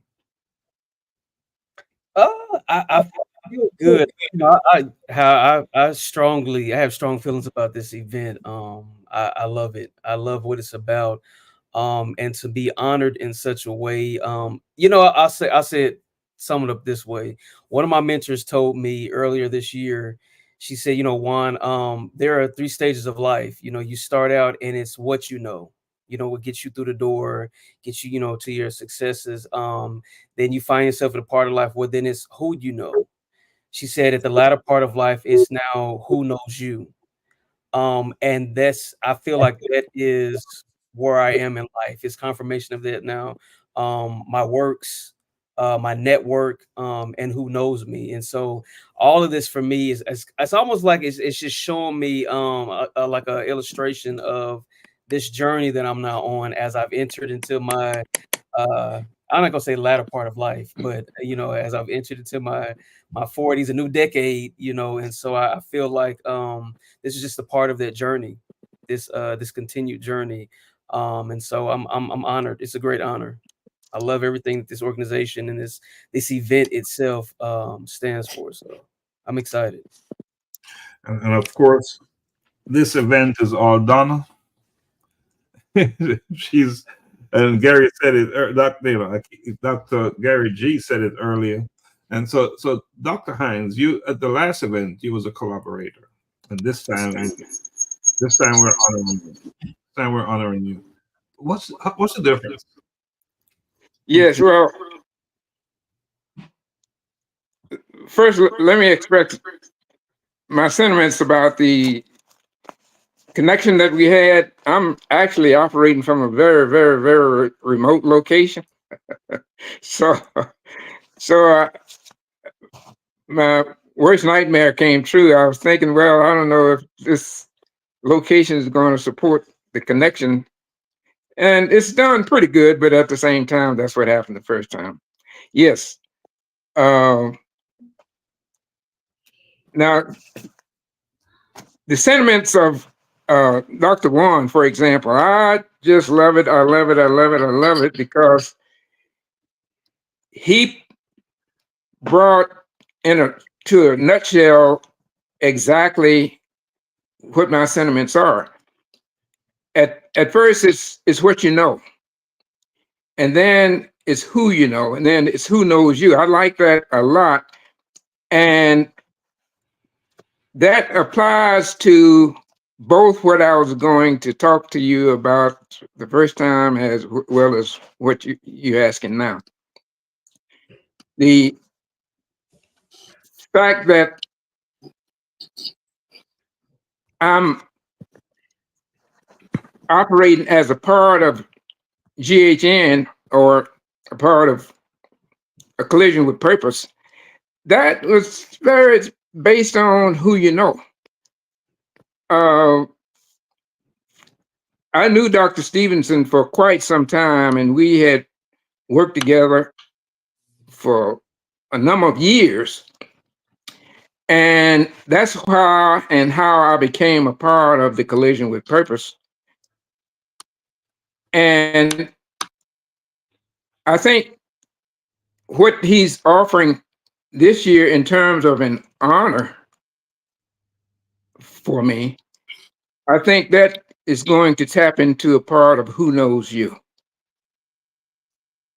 I feel good. I have strong feelings about this event. I love it. I love what it's about. And to be honored in such a way. I'll say it, sum it up this way. One of my mentors told me earlier this year. She said, Juan, there are 3 stages of life. You start out and it's what what gets you through the door, gets you, to your successes. Then you find yourself in a part of life where then it's who you know. She said at the latter part of life is now who knows you. And I feel like that is where I am in life. It's confirmation of that now. My works, my network, and who knows me. And so all of this for me is it's almost like it's just showing me like a illustration of this journey that I'm now on as I've entered into my I'm not gonna say latter part of life, but as I've entered into my 40s, a new decade, and so I feel like this is just a part of that journey, this continued journey. And so I'm honored. It's a great honor. I love everything that this organization and this event itself stands for. So I'm excited. And of course, this event is all Donna. She's and Gary said it. Dr. Gary G said it earlier. And so Dr. Hines, you at the last event, you was a collaborator, and this time we're honoring you. This time we're honoring you. What's the difference? Yes, well, first, let me express my sentiments about the connection that we had. I'm actually operating from a very, very, very remote location. so my worst nightmare came true. I was thinking, well, I don't know if this location is going to support the connection. And it's done pretty good, but at the same time, that's what happened the first time. Yes. Now, the sentiments of Dr. Juan, for example, I just love it. I love it. I love it. I love it because he brought to a nutshell exactly what my sentiments are. At first, it's what you know, and then it's who you know, and then it's who knows you. I like that a lot, and that applies to both what I was going to talk to you about the first time as well as what you're asking now. The fact that I'm operating as a part of GHN or a part of a collision with purpose, that was very based on who you know. I knew Dr. Stephenson for quite some time, and we had worked together for a number of years. And that's how I became a part of the collision with purpose. And I think what he's offering this year in terms of an honor for me, I think that is going to tap into a part of who knows you.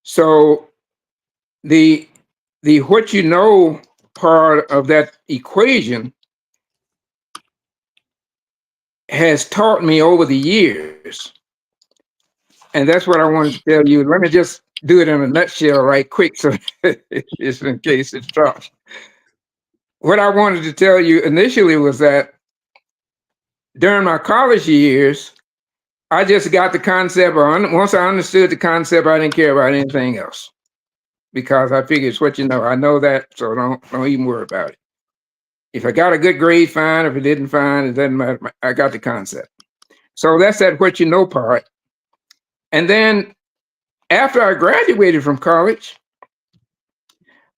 So the what you know part of that equation has taught me over the years. And that's what I wanted to tell you. Let me just do it in a nutshell right quick, so just in case it drops. What I wanted to tell you initially was that during my college years, I just got the concept, once I understood the concept, I didn't care about anything else. Because I figured it's what you know. I know that, so don't even worry about it. If I got a good grade, fine. If it didn't, fine. It doesn't matter. I got the concept. So that's that what you know part. And then after I graduated from college,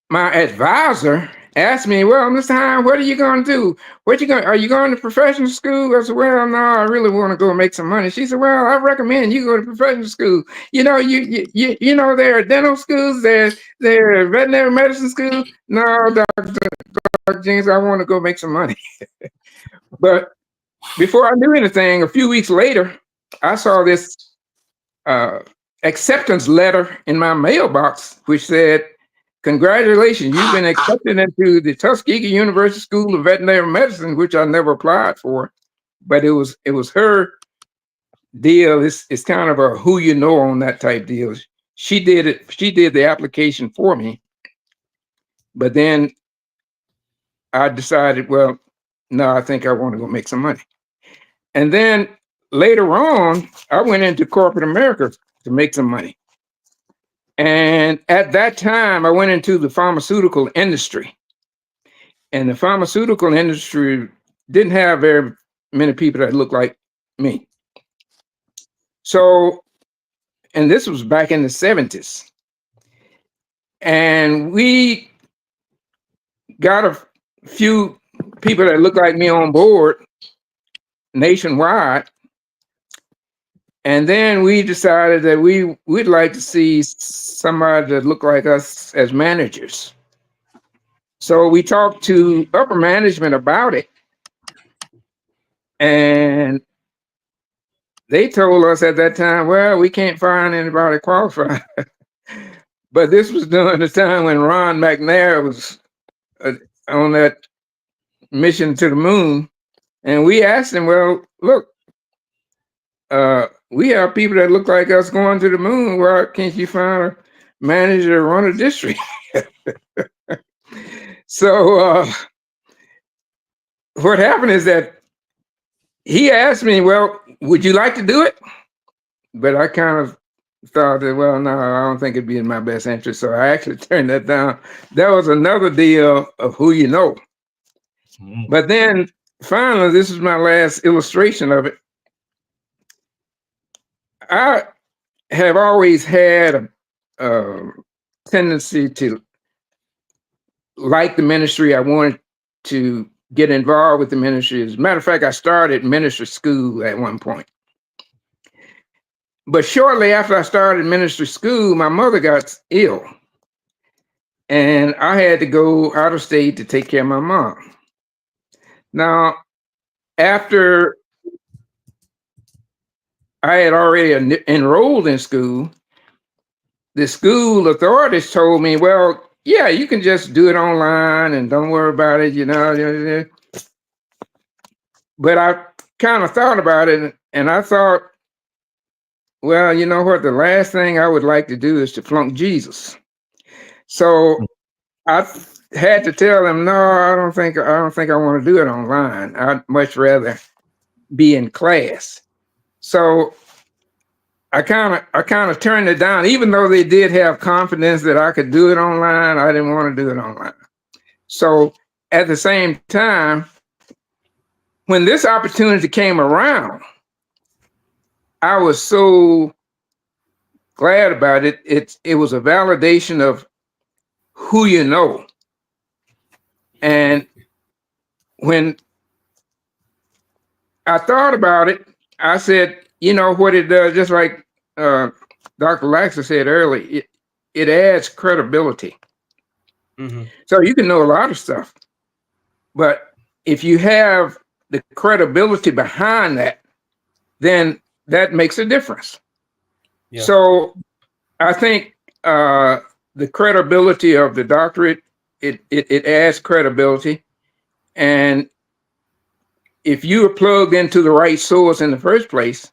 my advisor asked me, well, Mr. Hines, what are you going to do? Are you going to professional school? I said, well, no, I really want to go make some money. She said, well, I recommend you go to professional school. You know, you know, there are dental schools, there are veterinary medicine schools. No, Dr. James, I want to go make some money. But before I knew anything, a few weeks later, I saw this acceptance letter in my mailbox, which said, congratulations, you've been accepted into the Tuskegee University School of Veterinary Medicine, which I never applied for, but it was her deal. It's kind of a who you know on that type deal. She did it. She did the application for me, but then I decided, well, no, I think I want to go make some money. And then later on, I went into corporate America to make some money. And at that time, I went into the pharmaceutical industry. And the pharmaceutical industry didn't have very many people that looked like me. So, and this was back in the 70s. And we got a few people that looked like me on board nationwide. And then we decided that we'd like to see somebody that looked like us as managers. So we talked to upper management about it. And they told us at that time, well, we can't find anybody qualified. But this was during the time when Ron McNair was on that mission to the moon. And we asked him, well, look, we have people that look like us going to the moon. Why can't you find a manager to run a district? So what happened is that he asked me, well, would you like to do it? But I kind of thought that, well, no, I don't think it'd be in my best interest. So I actually turned that down. That was another deal of who you know. Mm. But then finally, this is my last illustration of it. I have always had a tendency to like the ministry. I wanted to get involved with the ministry. As a matter of fact, I started ministry school at one point. But shortly after I started ministry school, my mother got ill. And I had to go out of state to take care of my mom. Now, after I had already enrolled in school, the school authorities told me, well, yeah, you can just do it online and don't worry about it, you know. But I kind of thought about it, and I thought, well, you know what? The last thing I would like to do is to flunk Jesus. So I had to tell them, no, I don't think I want to do it online. I'd much rather be in class. So I kind of turned it down, even though they did have confidence that I could do it online. I didn't want to do it online. So at the same time, when this opportunity came around, I was so glad about it. It was a validation of who you know. And when I thought about it, I said, you know what it does, just like Dr. Laxley said earlier, it adds credibility. Mm-hmm. So you can know a lot of stuff, but if you have the credibility behind that, then that makes a difference. Yeah. So I think the credibility of the doctorate, it adds credibility. And if you are plugged into the right source in the first place,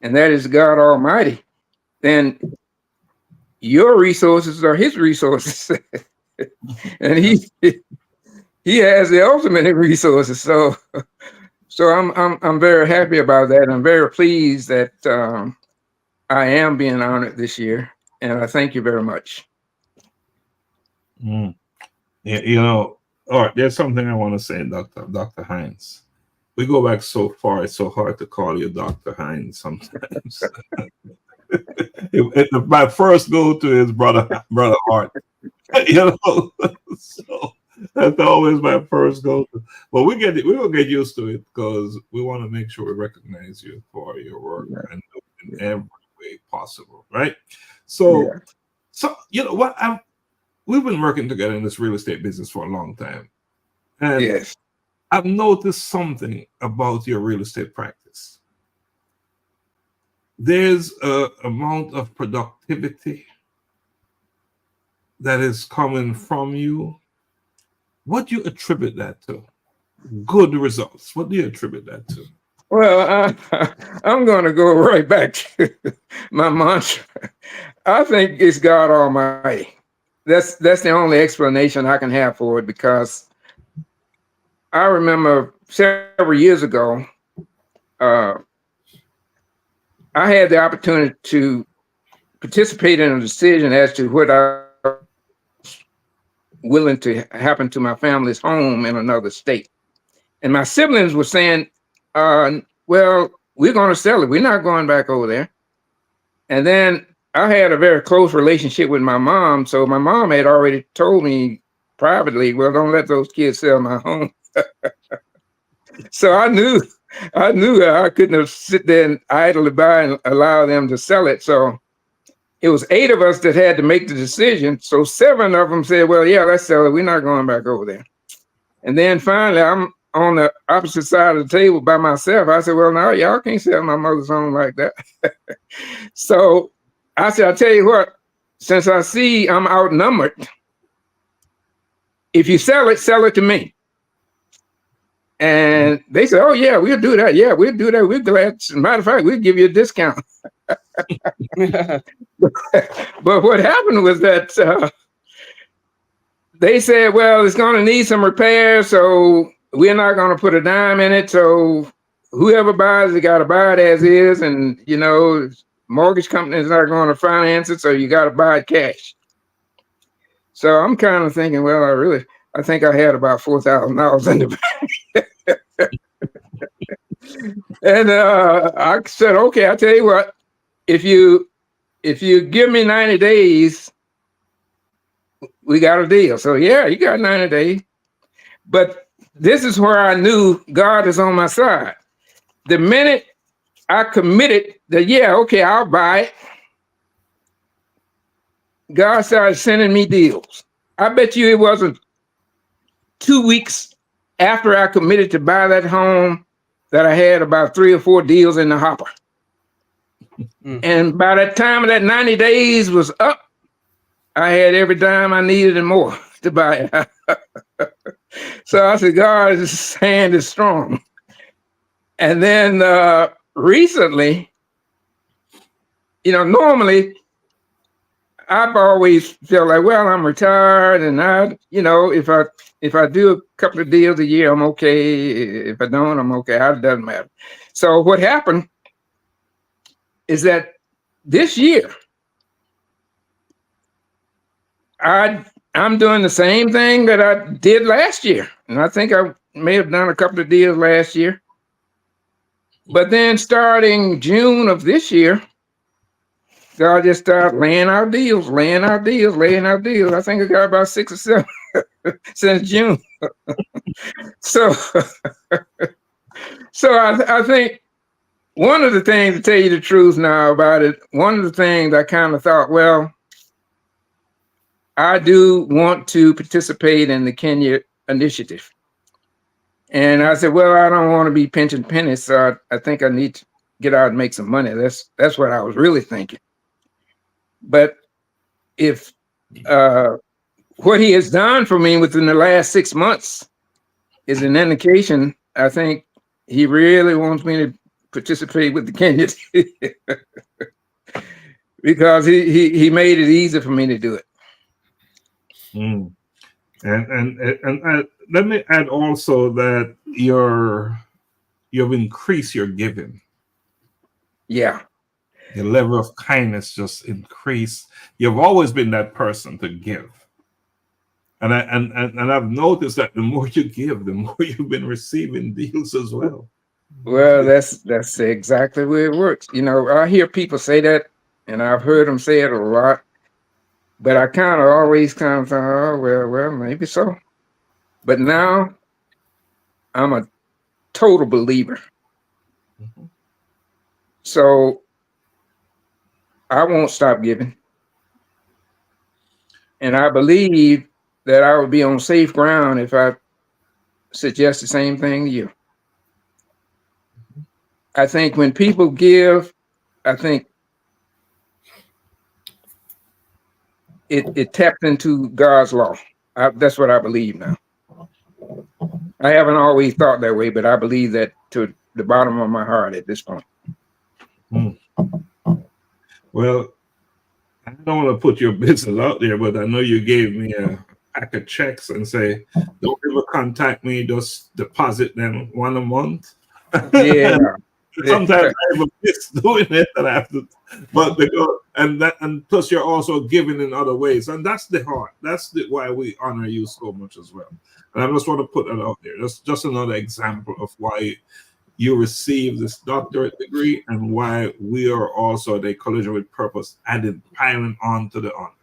and that is God Almighty, then your resources are his resources. And he has the ultimate resources. So I'm very happy about that. I'm very pleased that I am being honored this year, and I thank you very much. Mm. Yeah, you know, all right, there's something I want to say, Dr. Hines. We go back so far, it's so hard to call you Dr. Hines sometimes. My first go-to is Brother Hart. You know, so that's always my first go-to. But we will get used to it, because we want to make sure we recognize you for your work and in every way possible, right? So you know what? We've been working together in this real estate business for a long time, and yes, I've noticed something about your real estate practice. There's an amount of productivity that is coming from you. What do you attribute that to? Good results. What do you attribute that to? Well, I'm going to go right back to my mantra. I think it's God Almighty. That's the only explanation I can have for it, because I remember several years ago, I had the opportunity to participate in a decision as to what I was willing to happen to my family's home in another state. And my siblings were saying, well, we're going to sell it. We're not going back over there. And then I had a very close relationship with my mom. So my mom had already told me privately, well, don't let those kids sell my home. So I knew I couldn't have sit there and idly by and allow them to sell it. So it was 8 of us that had to make the decision. So 7 of them said, well, yeah, let's sell it. We're not going back over there. And then finally, on the opposite side of the table by myself. I said, well, no, y'all can't sell my mother's home like that. So I said, I'll tell you what, since I see I'm outnumbered, if you sell it to me. And they said, oh, yeah, we'll do that. Yeah, we'll do that. We're glad. As a matter of fact, we'll give you a discount. But what happened was that they said, well, it's going to need some repairs, so we're not going to put a dime in it. So whoever buys it got to buy it as is. And, you know, mortgage company is not going to finance it, so you got to buy it cash. So I'm kind of thinking, well, I think I had about $4,000 in the bank. And I said, okay, I'll tell you what, if you give me 90 days, we got a deal. So yeah, you got 90 days. But this is where I knew God is on my side. The minute I committed that, yeah, okay, I'll buy it, God started sending me deals. I bet you it wasn't 2 weeks after I committed to buy that home that I had about 3 or 4 deals in the hopper. And by that time of that 90 days was up, I had every dime I needed and more to buy it. So I said, God's hand is strong. And then recently, you know, normally I've always felt like, well, I'm retired, and I, you know, if I do a couple of deals a year, I'm okay. If I don't, I'm okay. It doesn't matter. So what happened is that this year, I'm doing the same thing that I did last year, and I think I may have done a couple of deals last year. But then starting June of this year, God just started laying out deals. I think I got about 6 or 7 since June. So I think one of the things, to tell you the truth now about it, one of the things I kind of thought, well, I do want to participate in the Kenya initiative. And I said, well, I don't want to be pinching pennies, so I think I need to get out and make some money. That's what I was really thinking. But if what he has done for me within the last 6 months is an indication, I think he really wants me to participate with the Kenyans because he made it easy for me to do it. And let me add also that you've increased your giving. Yeah. The level of kindness just increased. You've always been that person to give. And I've noticed that the more you give, the more you've been receiving deals as well. Well, that's exactly where it works. You know, I hear people say that, and I've heard them say it a lot, but I kind of always kind of thought, oh, well, maybe so. But now I'm a total believer. Mm-hmm. So I won't stop giving. And I believe that I would be on safe ground if I suggest the same thing to you. I think when people give, I think it taps into God's law. That's what I believe now. I haven't always thought that way, but I believe that to the bottom of my heart at this point. Well, I don't want to put your business out there, but I know you gave me a pack of checks and say, don't ever contact me, just deposit them one a month. Yeah. Sometimes I even miss doing it, and I have to, but they go, and plus you're also giving in other ways, and that's the heart. That's why we honor you so much as well. And I just want to put that out there. That's just another example of why you received this doctorate degree and why we are also the Collision with Purpose piling on to the honor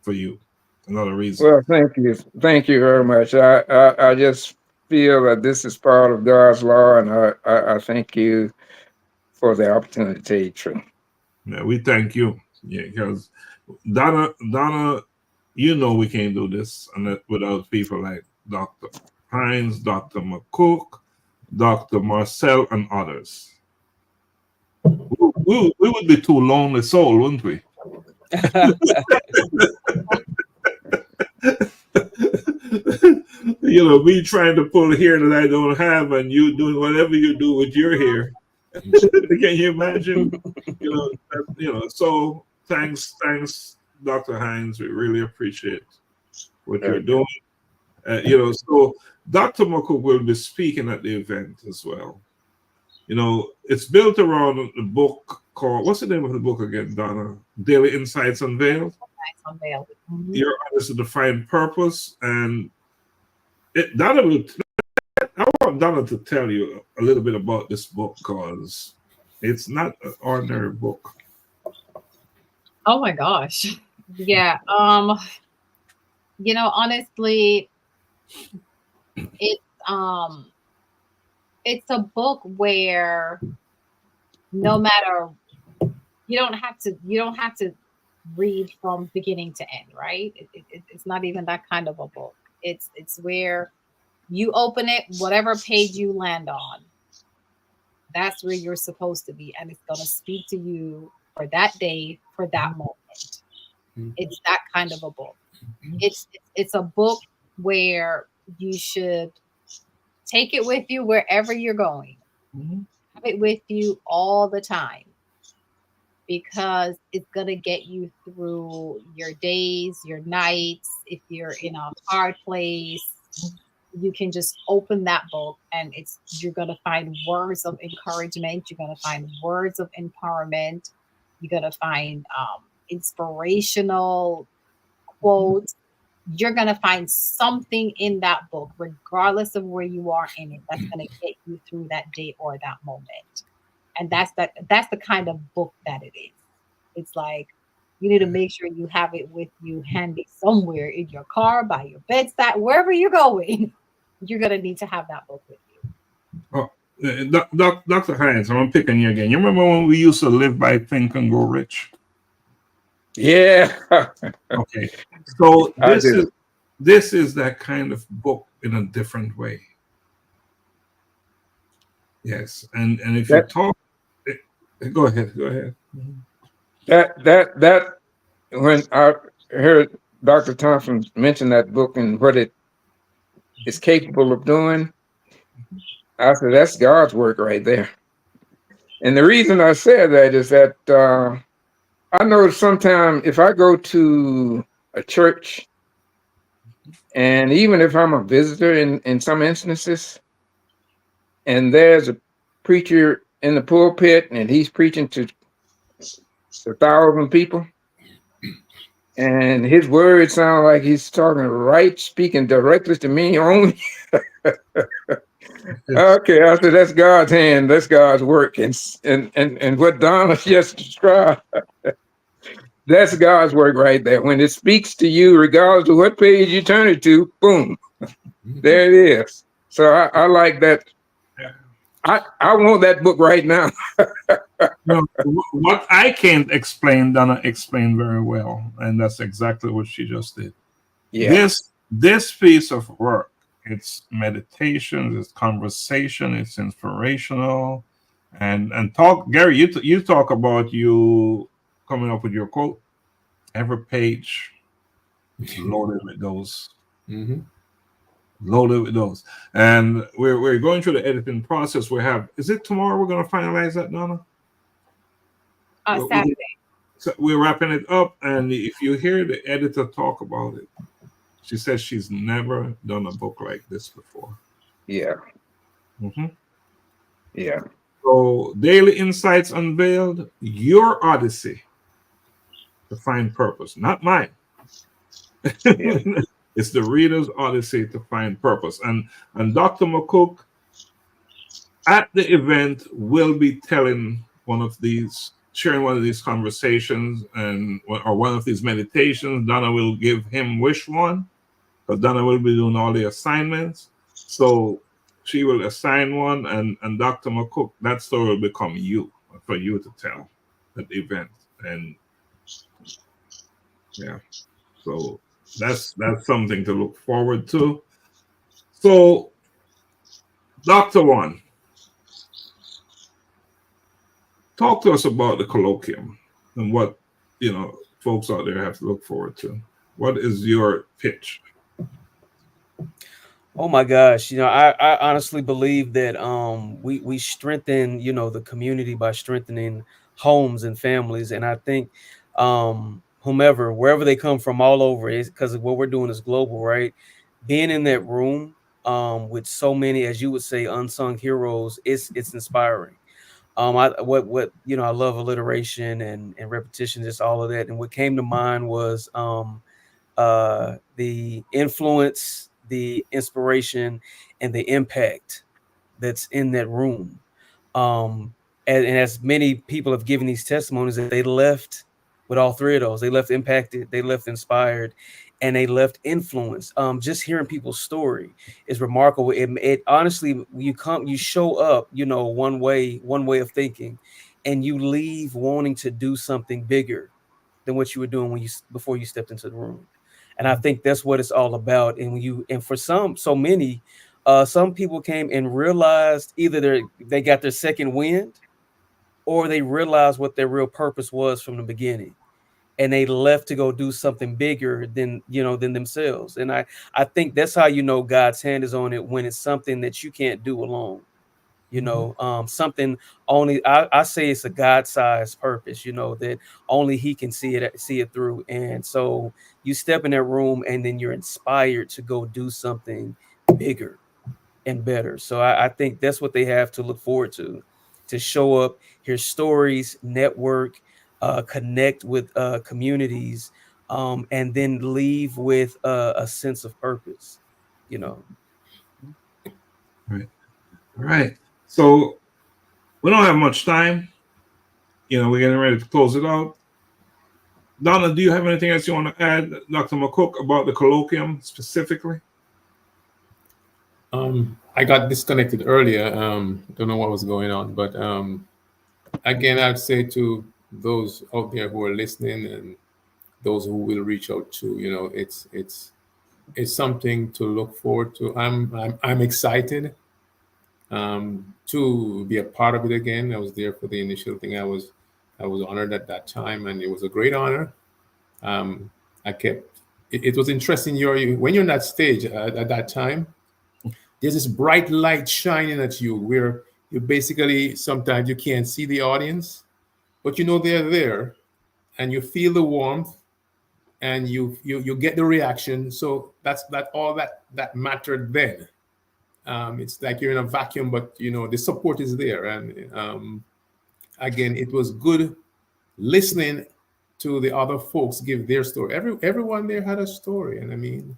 for you. Another reason. Well, thank you very much. I just feel that this is part of God's law, and I thank you for the opportunity to tell you the truth. Yeah, we thank you. Yeah, because Donna, you know we can't do this without people like Doctor. Hines, Dr. McCook, Dr. Marcel, and others. We would be too lonely soul, wouldn't we? Me trying to pull hair that I don't have, and you doing whatever you do with your hair. Can you imagine? So thanks, Dr. Hines. We really appreciate what you're doing. So Dr. McCook will be speaking at the event as well. It's built around the book called, what's the name of the book again, Donna? Daily Insights Unveiled. Unveiled. Mm-hmm. Your Artist Defined Purpose. And Donna I want Donna to tell you a little bit about this book, because it's not an ordinary book. Oh my gosh. Yeah. Honestly, it's a book where no matter, you don't have to read from beginning to end, right? It's not even that kind of a book. It's where you open it, whatever page you land on, that's where you're supposed to be, and it's going to speak to you for that day, for that moment. Mm-hmm. It's that kind of a book. Mm-hmm. It's a book where you should take it with you wherever you're going. Mm-hmm. Have it with you all the time, because it's going to get you through your days, your nights. If you're in a hard place, you can just open that book, and you're going to find words of encouragement. You're going to find words of empowerment. You're going to find inspirational quotes. You're going to find something in that book, regardless of where you are in it, that's going to get you through that day or that moment. And that's the kind of book that it is. It's like, you need to make sure you have it with you handy somewhere, in your car, by your bedside, wherever you're going. You're going to need to have that book with you. Oh, Dr. Hines, I'm picking you again. You remember when we used to live by Think and Grow Rich? Yeah. Okay. So this is that kind of book in a different way. Yes. And if you talk, go ahead. That when I heard Dr. Thompson mention that book and what it is capable of doing, I said, that's God's work right there. And the reason I said that is that I know sometimes if I go to a church, and even if I'm a visitor in some instances, and there's a preacher in the pulpit and he's preaching to 1,000 people, and his words sound like he's speaking directly to me only. Okay, I said, that's God's hand, that's God's work. And what Donna just described, that's God's work right there. When it speaks to you, regardless of what page you turn it to, boom, there it is. So I like that. I want that book right now. What I can't explain, Donna explained very well, and that's exactly what she just did. Yeah. This piece of work, it's meditation, it's conversation, it's inspirational, and talk. Gary, you talk about you coming up with your quote. Every page loaded with those. Mm-hmm. Loaded with those, and we're going through the editing process. Is it tomorrow we're going to finalize that, Donna? Saturday. So we're wrapping it up, and if you hear the editor talk about it, she says she's never done a book like this before. Yeah. Mm-hmm. Yeah. So Daily Insights Unveiled, your odyssey to find purpose, not mine. Yeah. It's the reader's odyssey to find purpose. And Dr. McCook at the event will be sharing one of these conversations or one of these meditations. Donna will give him which one, because Donna will be doing all the assignments. So she will assign one, and Dr. McCook, that story will become for you to tell at the event. And yeah, so that's something to look forward to. So, Dr. Juan, talk to us about the colloquium and what folks out there have to look forward to. What is your pitch? Oh my gosh, I honestly believe that we strengthen, the community by strengthening homes and families. And I think whomever, wherever they come from, all over, is because what we're doing is global, right? Being in that room with so many, as you would say, unsung heroes, it's inspiring. I love alliteration and repetition, just all of that. And what came to mind was the influence, the inspiration, and the impact that's in that room. And as many people have given these testimonies, that they left with all three of those. They left impacted, they left inspired, and they left influenced. Just hearing people's story is remarkable. It honestly, you show up, one way of thinking, and you leave wanting to do something bigger than what you were doing before you stepped into the room. And I think that's what it's all about. And for some people came and realized either they got their second wind, or they realized what their real purpose was from the beginning, and they left to go do something bigger than themselves. And I think that's how God's hand is on it, when it's something that you can't do alone. Something only I say it's a God-sized purpose, that only He can see it through. And so you step in that room, and then you're inspired to go do something bigger and better. So I think that's what they have to look forward to show up, hear stories, network, connect with communities, and then leave with a sense of purpose. Right. So we don't have much time. We're getting ready to close it out. Donna, do you have anything else you want to add, Dr. McCook, about the colloquium specifically? I got disconnected earlier. Don't know what was going on, but again, I'd say to those out there who are listening and those who will reach out to, it's something to look forward to. I'm excited to be a part of it again. I was there for the initial thing. I was honored at that time, and it was a great honor. It was interesting. When you're on that stage at that time, there's this bright light shining at you, where you basically, sometimes you can't see the audience, but they're there, and you feel the warmth, and you get the reaction. So that's all that mattered then. It's like you're in a vacuum, but the support is there. And again, it was good listening to the other folks give their story. Everyone there had a story, and I mean,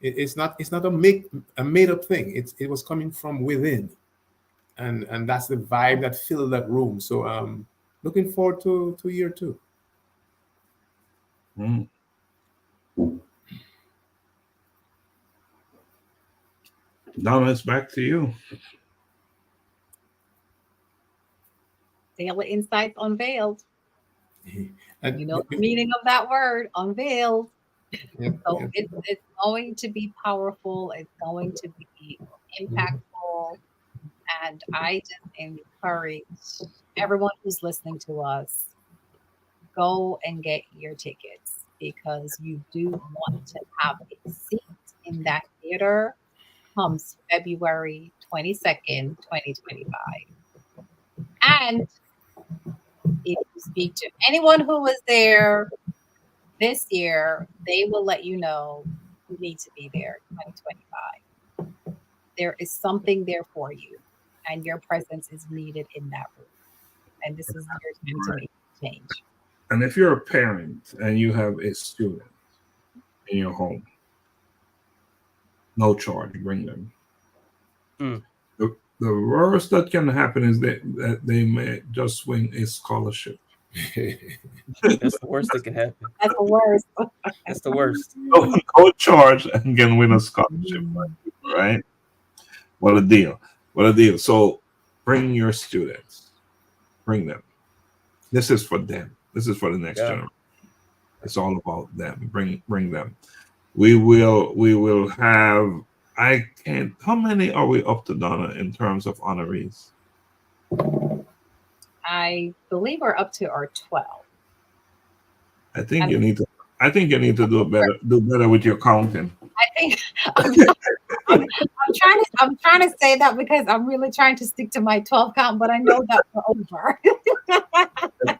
it's not a made up thing. It was coming from within, and that's the vibe that filled that room. So looking forward to year 2. Donna, it's back to you. Daily Insights Unveiled. And, the meaning of that word, unveiled. Yeah, So yeah. it's going to be powerful. It's going to be impactful. And I just encourage everyone who's listening to us, go and get your tickets, because you do want to have a seat in that theater comes February 22nd, 2025. And if you speak to anyone who was there this year, they will let you know you need to be there in 2025. There is something there for you, and your presence is needed in that room. And this is your time to make a change. And if you're a parent and you have a student in your home, no charge, bring them. The worst that can happen is that they may just win a scholarship. That's the worst that can happen. That's the worst. That's the worst. No charge and can win a scholarship, right? What a deal. What a deal. So bring your students. Bring them. This is for them. This is for the next generation. It's all about them. Bring them. We will have I can't. How many are we up to, Donna, in terms of honorees? I believe we're up to our 12. I think you need to. I think you need to do better with your counting. I think I'm trying to say that because I'm really trying to stick to my 12 count, but I know that we're over.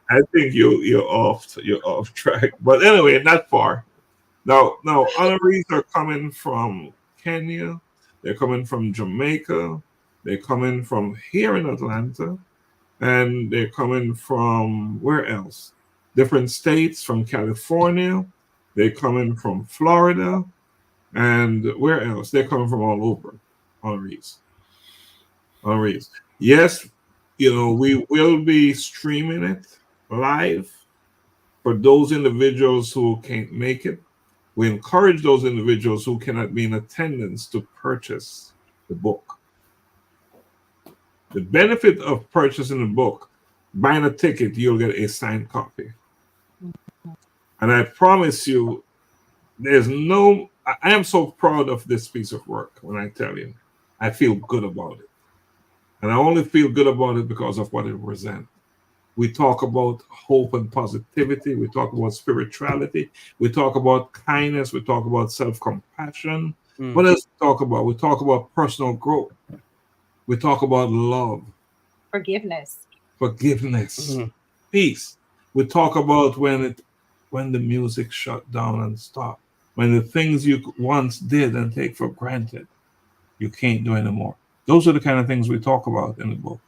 I think you're off track. But anyway, not far. Now honorees are coming from Kenya. They're coming from Jamaica. They're coming from here in Atlanta, and they're coming from where else? Different states, from California. They're coming from Florida, and where else? They're coming from all over. Honorees. Yes, we will be streaming it live for those individuals who can't make it. We encourage those individuals who cannot be in attendance to purchase the book. The benefit of purchasing the book, buying a ticket, you'll get a signed copy. And I promise you, I am so proud of this piece of work when I tell you, I feel good about it. And I only feel good about it because of what it represents. We talk about hope and positivity. We talk about spirituality. We talk about kindness. We talk about self-compassion. What else we talk about? We talk about personal growth. We talk about love. Forgiveness. Peace. We talk about when the music shut down and stopped. When the things you once did and take for granted, you can't do anymore. Those are the kind of things we talk about in the book.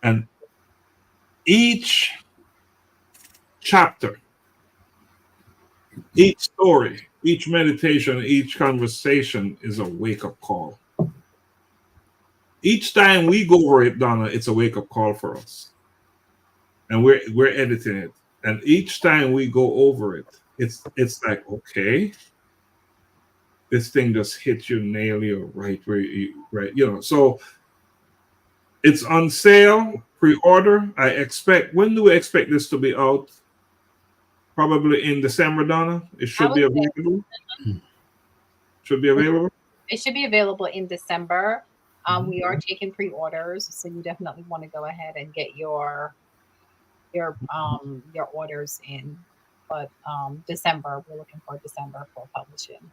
And each chapter, each story, each meditation, each conversation is a wake-up call. Each time we go over it, Donna, it's a wake-up call for us. And we're editing it. And each time we go over it, it's like, okay, this thing just hit you, nail you right where you. So it's on sale, pre-order. When do we expect this to be out? Probably in December, Donna. It should be available. Should be available. It should be available in December. We are taking pre-orders, so you definitely want to go ahead and get your orders in. But December, we're looking for December for publishing.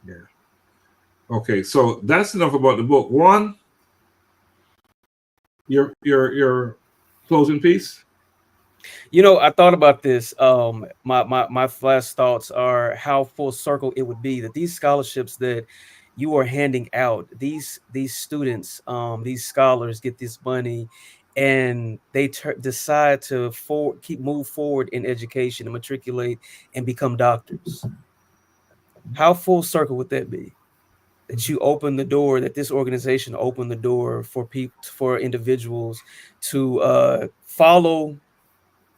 Yeah. Okay, so that's enough about the book. Juan, your closing piece. I thought about this. My last thoughts are how full circle it would be that these scholarships that you are handing out, these students, these scholars get this money, and they decide to move forward in education and matriculate and become doctors. How full circle would that be? That you open the door, that this organization opened the door for people, for individuals to follow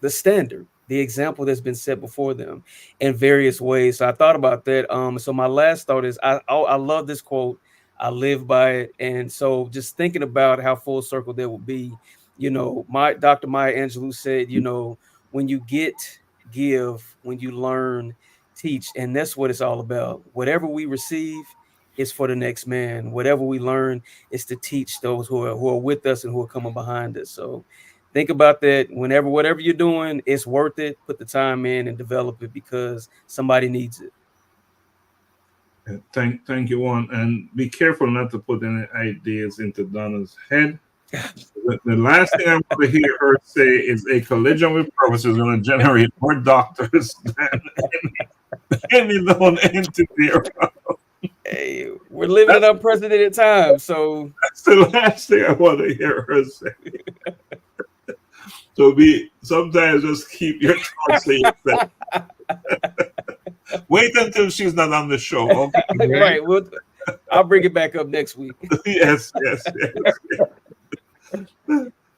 the standard, the example that's been set before them in various ways. So I thought about that. So my last thought is I love this quote. I live by it. And so just thinking about how full circle there will be, my Dr. Maya Angelou said, when you give, when you learn, teach. And that's what it's all about. Whatever we receive is for the next man. Whatever we learn is to teach those who are with us and who are coming behind us. So think about that. Whatever you're doing, it's worth it. Put the time in and develop it because somebody needs it. Thank you, Juan. And be careful not to put any ideas into Donna's head. The last thing I want to hear her say is a collision with purpose is going to generate more doctors than any known entity around. Hey, we're living in unprecedented times, so that's the last thing I want to hear her say. So sometimes just keep your thoughts to yourself. Wait until she's not on the show. Okay? Right. I'll bring it back up next week. Yes.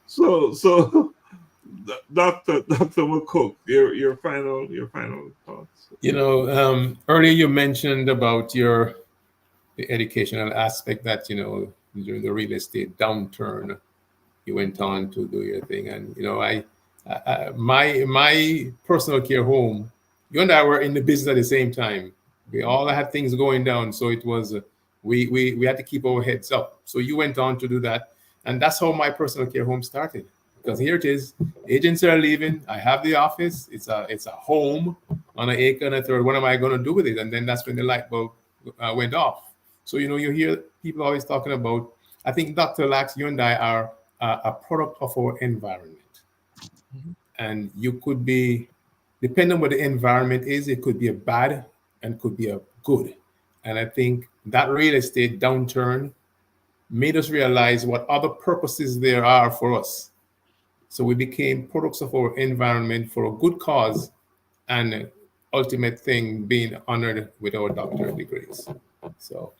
So Dr. McCook, your final thoughts. Earlier you mentioned about the educational aspect that during the real estate downturn you went on to do your thing, and my personal care home, you and I were in the business at the same time. We all had things going down, so it was We had to keep our heads up. So you went on to do that, and that's how my personal care home started. Because here it is, agents are leaving. I have the office. It's a home on an acre and a third. What am I going to do with it? And then that's when the light bulb went off. So you hear people always talking about. I think Dr. Lax, you and I are a product of our environment, and you could be, depending on what the environment is, it could be a bad and could be a good. And I think that real estate downturn made us realize what other purposes there are for us. So we became products of our environment for a good cause, and ultimate thing being honored with our doctorate degrees. So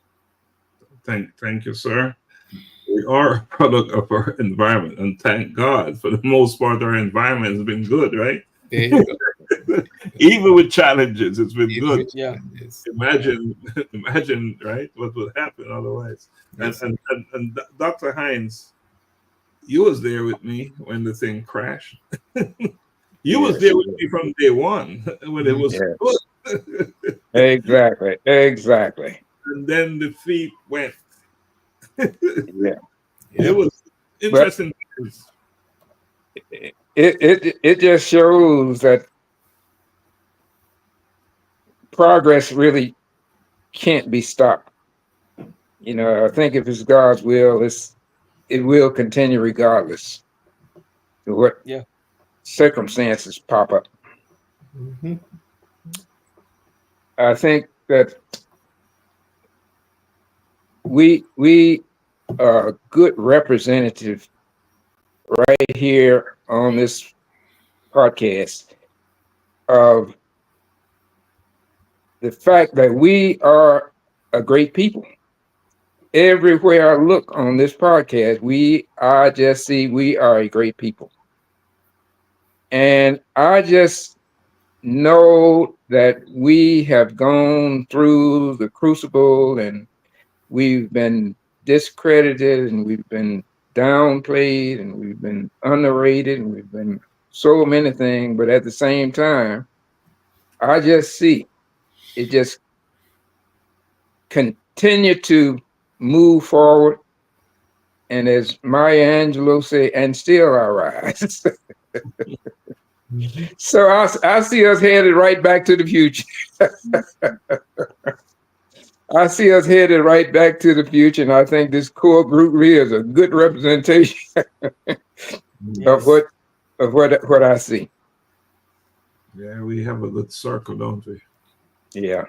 Thank you, sir. We are a product of our environment, and thank God, for the most part, our environment has been good, right? there you go. Even with challenges, it's been Even good. with Yeah. challenges. Imagine, right, what would happen otherwise. Yes. And Dr. Hines, you was there with me when the thing crashed. You was there with me from day one when it was Yes. good. Exactly. And then the feet went. Yeah. It was interesting. It just shows that progress really can't be stopped. I think if it's God's will, it will continue regardless of what Yeah. circumstances pop up. Mhm. I think that we are a good representative right here on this podcast of the fact that we are a great people. Everywhere I look on this podcast, I just see we are a great people. And I just know that we have gone through the crucible, and we've been discredited, and we've been downplayed, and we've been underrated, and we've been so many things. But at the same time, I just see it just continue to move forward. And as Maya Angelou say, and still I rise. So I see us headed right back to the future. I see us headed right back to the future, and I think this core group really is a good representation of what I see. Yeah, we have a good circle, don't we? Yeah.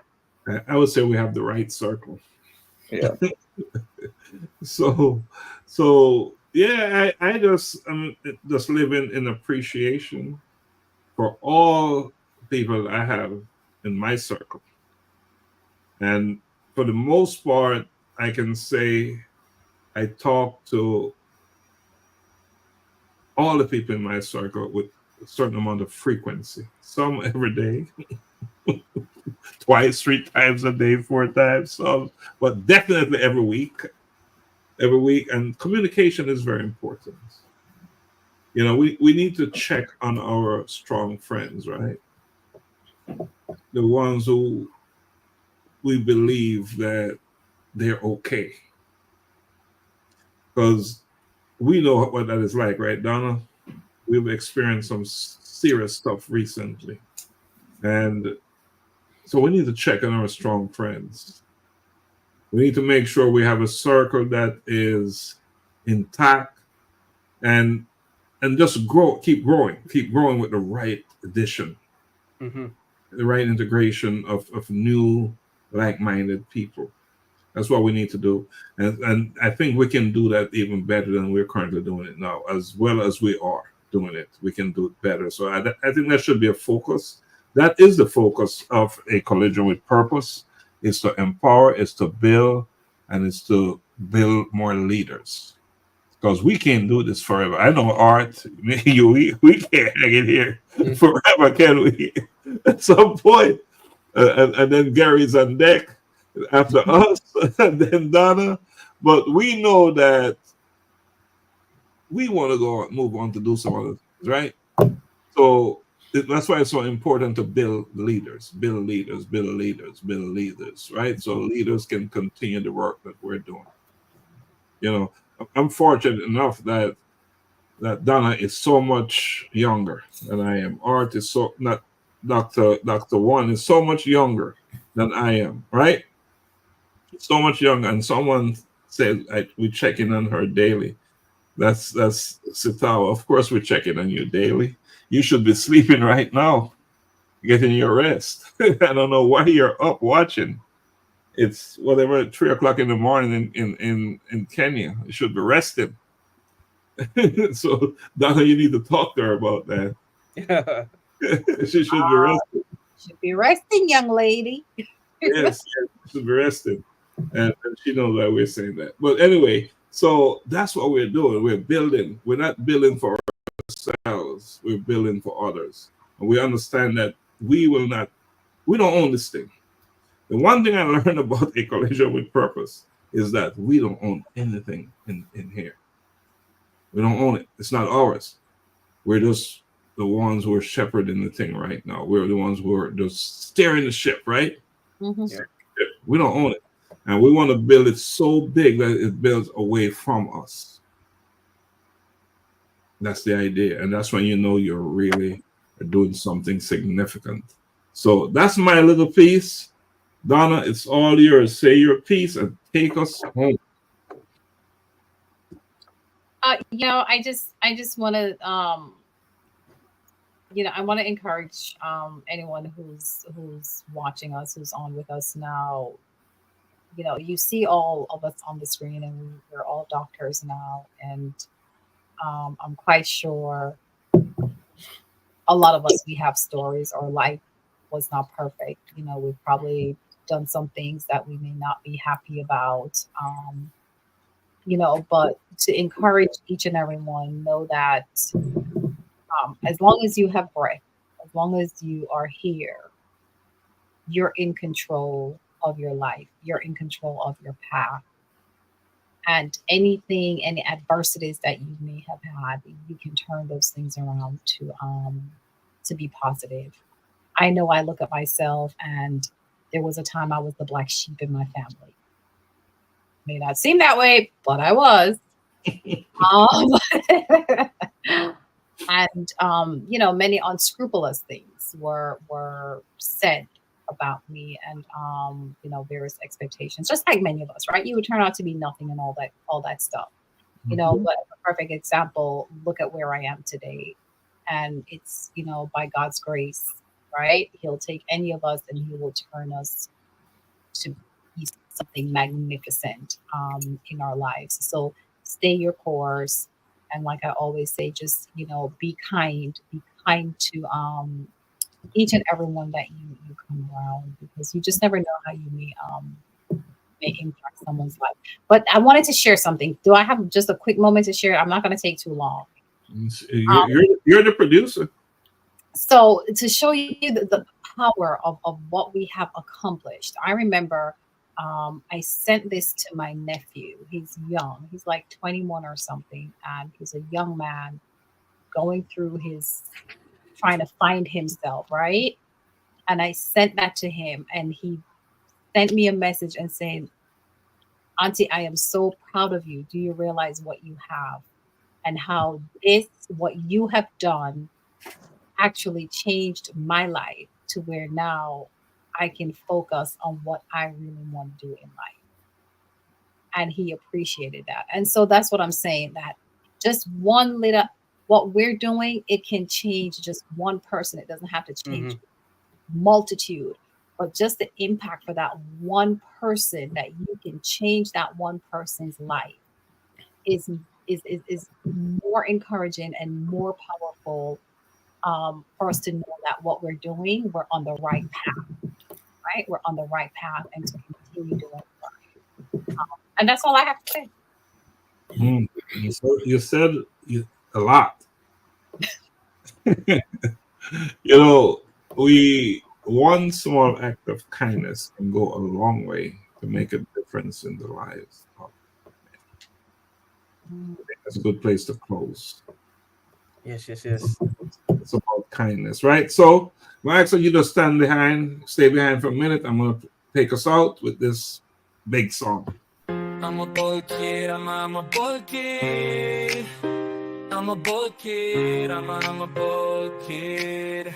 I would say we have the right circle. Yeah. So yeah, I just living in appreciation for all people I have in my circle. And for the most part, I can say I talk to all the people in my circle with a certain amount of frequency. Some every day, twice, 3 times a day, 4 times, some, but definitely every week. And communication is very important. We need to check on our strong friends, right? The ones who we believe that they're okay. Because we know what that is like, right, Donna? We've experienced some serious stuff recently. And so we need to check on our strong friends. We need to make sure we have a circle that is intact and just keep growing with the right addition, the right integration of new like-minded people. That's what we need to do. And I think we can do that even better than we're currently doing it now. As well as we are doing it, we can do it better. So I think that should be a focus. That is the focus of a collision with purpose, is to empower, is to build, and is to build more leaders. Because we can't do this forever. I know Art, we can't hang in here forever, can we? At some point. And then Gary's on deck after us, and then Donna. But we know that we want to move on to do some other things, right? So that's why it's so important to build leaders, right? So leaders can continue the work that we're doing. You know, I'm fortunate enough that Donna is so much younger than I am. Art is so not Dr. Juan is so much younger than I am, right? So much younger. And someone said we check in on her daily. That's Sitawa. Of course we're checking on you daily. You should be sleeping right now, getting your rest. I don't know why you're up watching. It's whatever 3 o'clock in the morning in Kenya. You should be resting. So Donna, you need to talk to her about that. She should be resting. Should be resting, young lady. Yes, she should be resting. And she knows why we're saying that. But anyway, so that's what we're doing. We're building. We're not building for ourselves. We're building for others. And we understand that we don't own this thing. The one thing I learned about a collision with purpose is that we don't own anything in here. We don't own it. It's not ours. We're just the ones who are shepherding the thing right now. We're the ones who are just steering the ship, right? Mm-hmm. We don't own it. And we want to build it so big that it builds away from us. That's the idea. And that's when you know you're really doing something significant. So that's my little piece. Donna, it's all yours. Say your piece and take us home. I just want to, I want to encourage anyone who's watching us, who's on with us now. You see all of us on the screen, and we're all doctors now, and I'm quite sure a lot of us, we have stories. Our life was not perfect. We've probably done some things that we may not be happy about. But to encourage each and every one, know that as long as you have breath, as long as you are here, you're in control of your life. You're in control of your path. And any adversities that you may have had, you can turn those things around to be positive. I know I look at myself, and there was a time I was the black sheep in my family. May not seem that way, but I was. And many unscrupulous things were said about me, and various expectations, just like many of us, right? You would turn out to be nothing and all that stuff. But a perfect example, look at where I am today. And it's, by God's grace, right? He'll take any of us and he will turn us to be something magnificent in our lives. So stay your course. And like I always say, just, be kind to each and every one that you come around, because you just never know how you may impact someone's life. But I wanted to share something. Do I have just a quick moment to share? I'm not going to take too long. You're the producer. So to show you the power of what we have accomplished, I remember I sent this to my nephew. He's young. He's like 21 or something. And he's a young man going through trying to find himself, right? And I sent that to him, and he sent me a message and saying, "Auntie, I am so proud of you. Do you realize what you have and how what you have done actually changed my life to where now I can focus on what I really want to do in life." And he appreciated that. And so that's what I'm saying, that just one little, what we're doing, it can change just one person. It doesn't have to change multitude, but just the impact for that one person, that you can change that one person's life is more encouraging and more powerful for us to know that what we're doing, we're on the right path, right? We're on the right path, and to continue doing it. And that's all I have to say. So you said a lot. One small act of kindness can go a long way to make a difference in the lives of men. That's a good place to close. Yes, yes, yes. It's about kindness, right? So, Marcel, you just stay behind for a minute. I'm gonna take us out with this big song. I'm a boy kid, I'm a boy kid. I'm a boy kid, I'm a boy kid.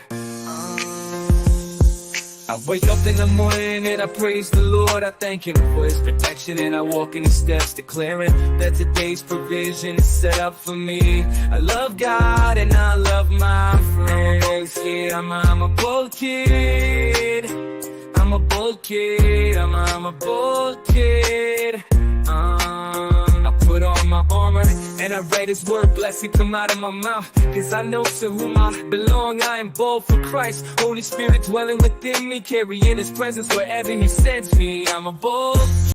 I wake up in the morning and I praise the Lord. I thank Him for His protection, and I walk in His steps, declaring that today's provision is set up for me. I love God and I love my friends. Yeah, I'm a bold kid. I'm a bold kid. I'm a bold kid. I put on my armor and I read His word, blessing come out of my mouth, cause I know to whom I belong. I am bold for Christ, Holy Spirit dwelling within me, carrying His presence wherever He sends me. I'm a bold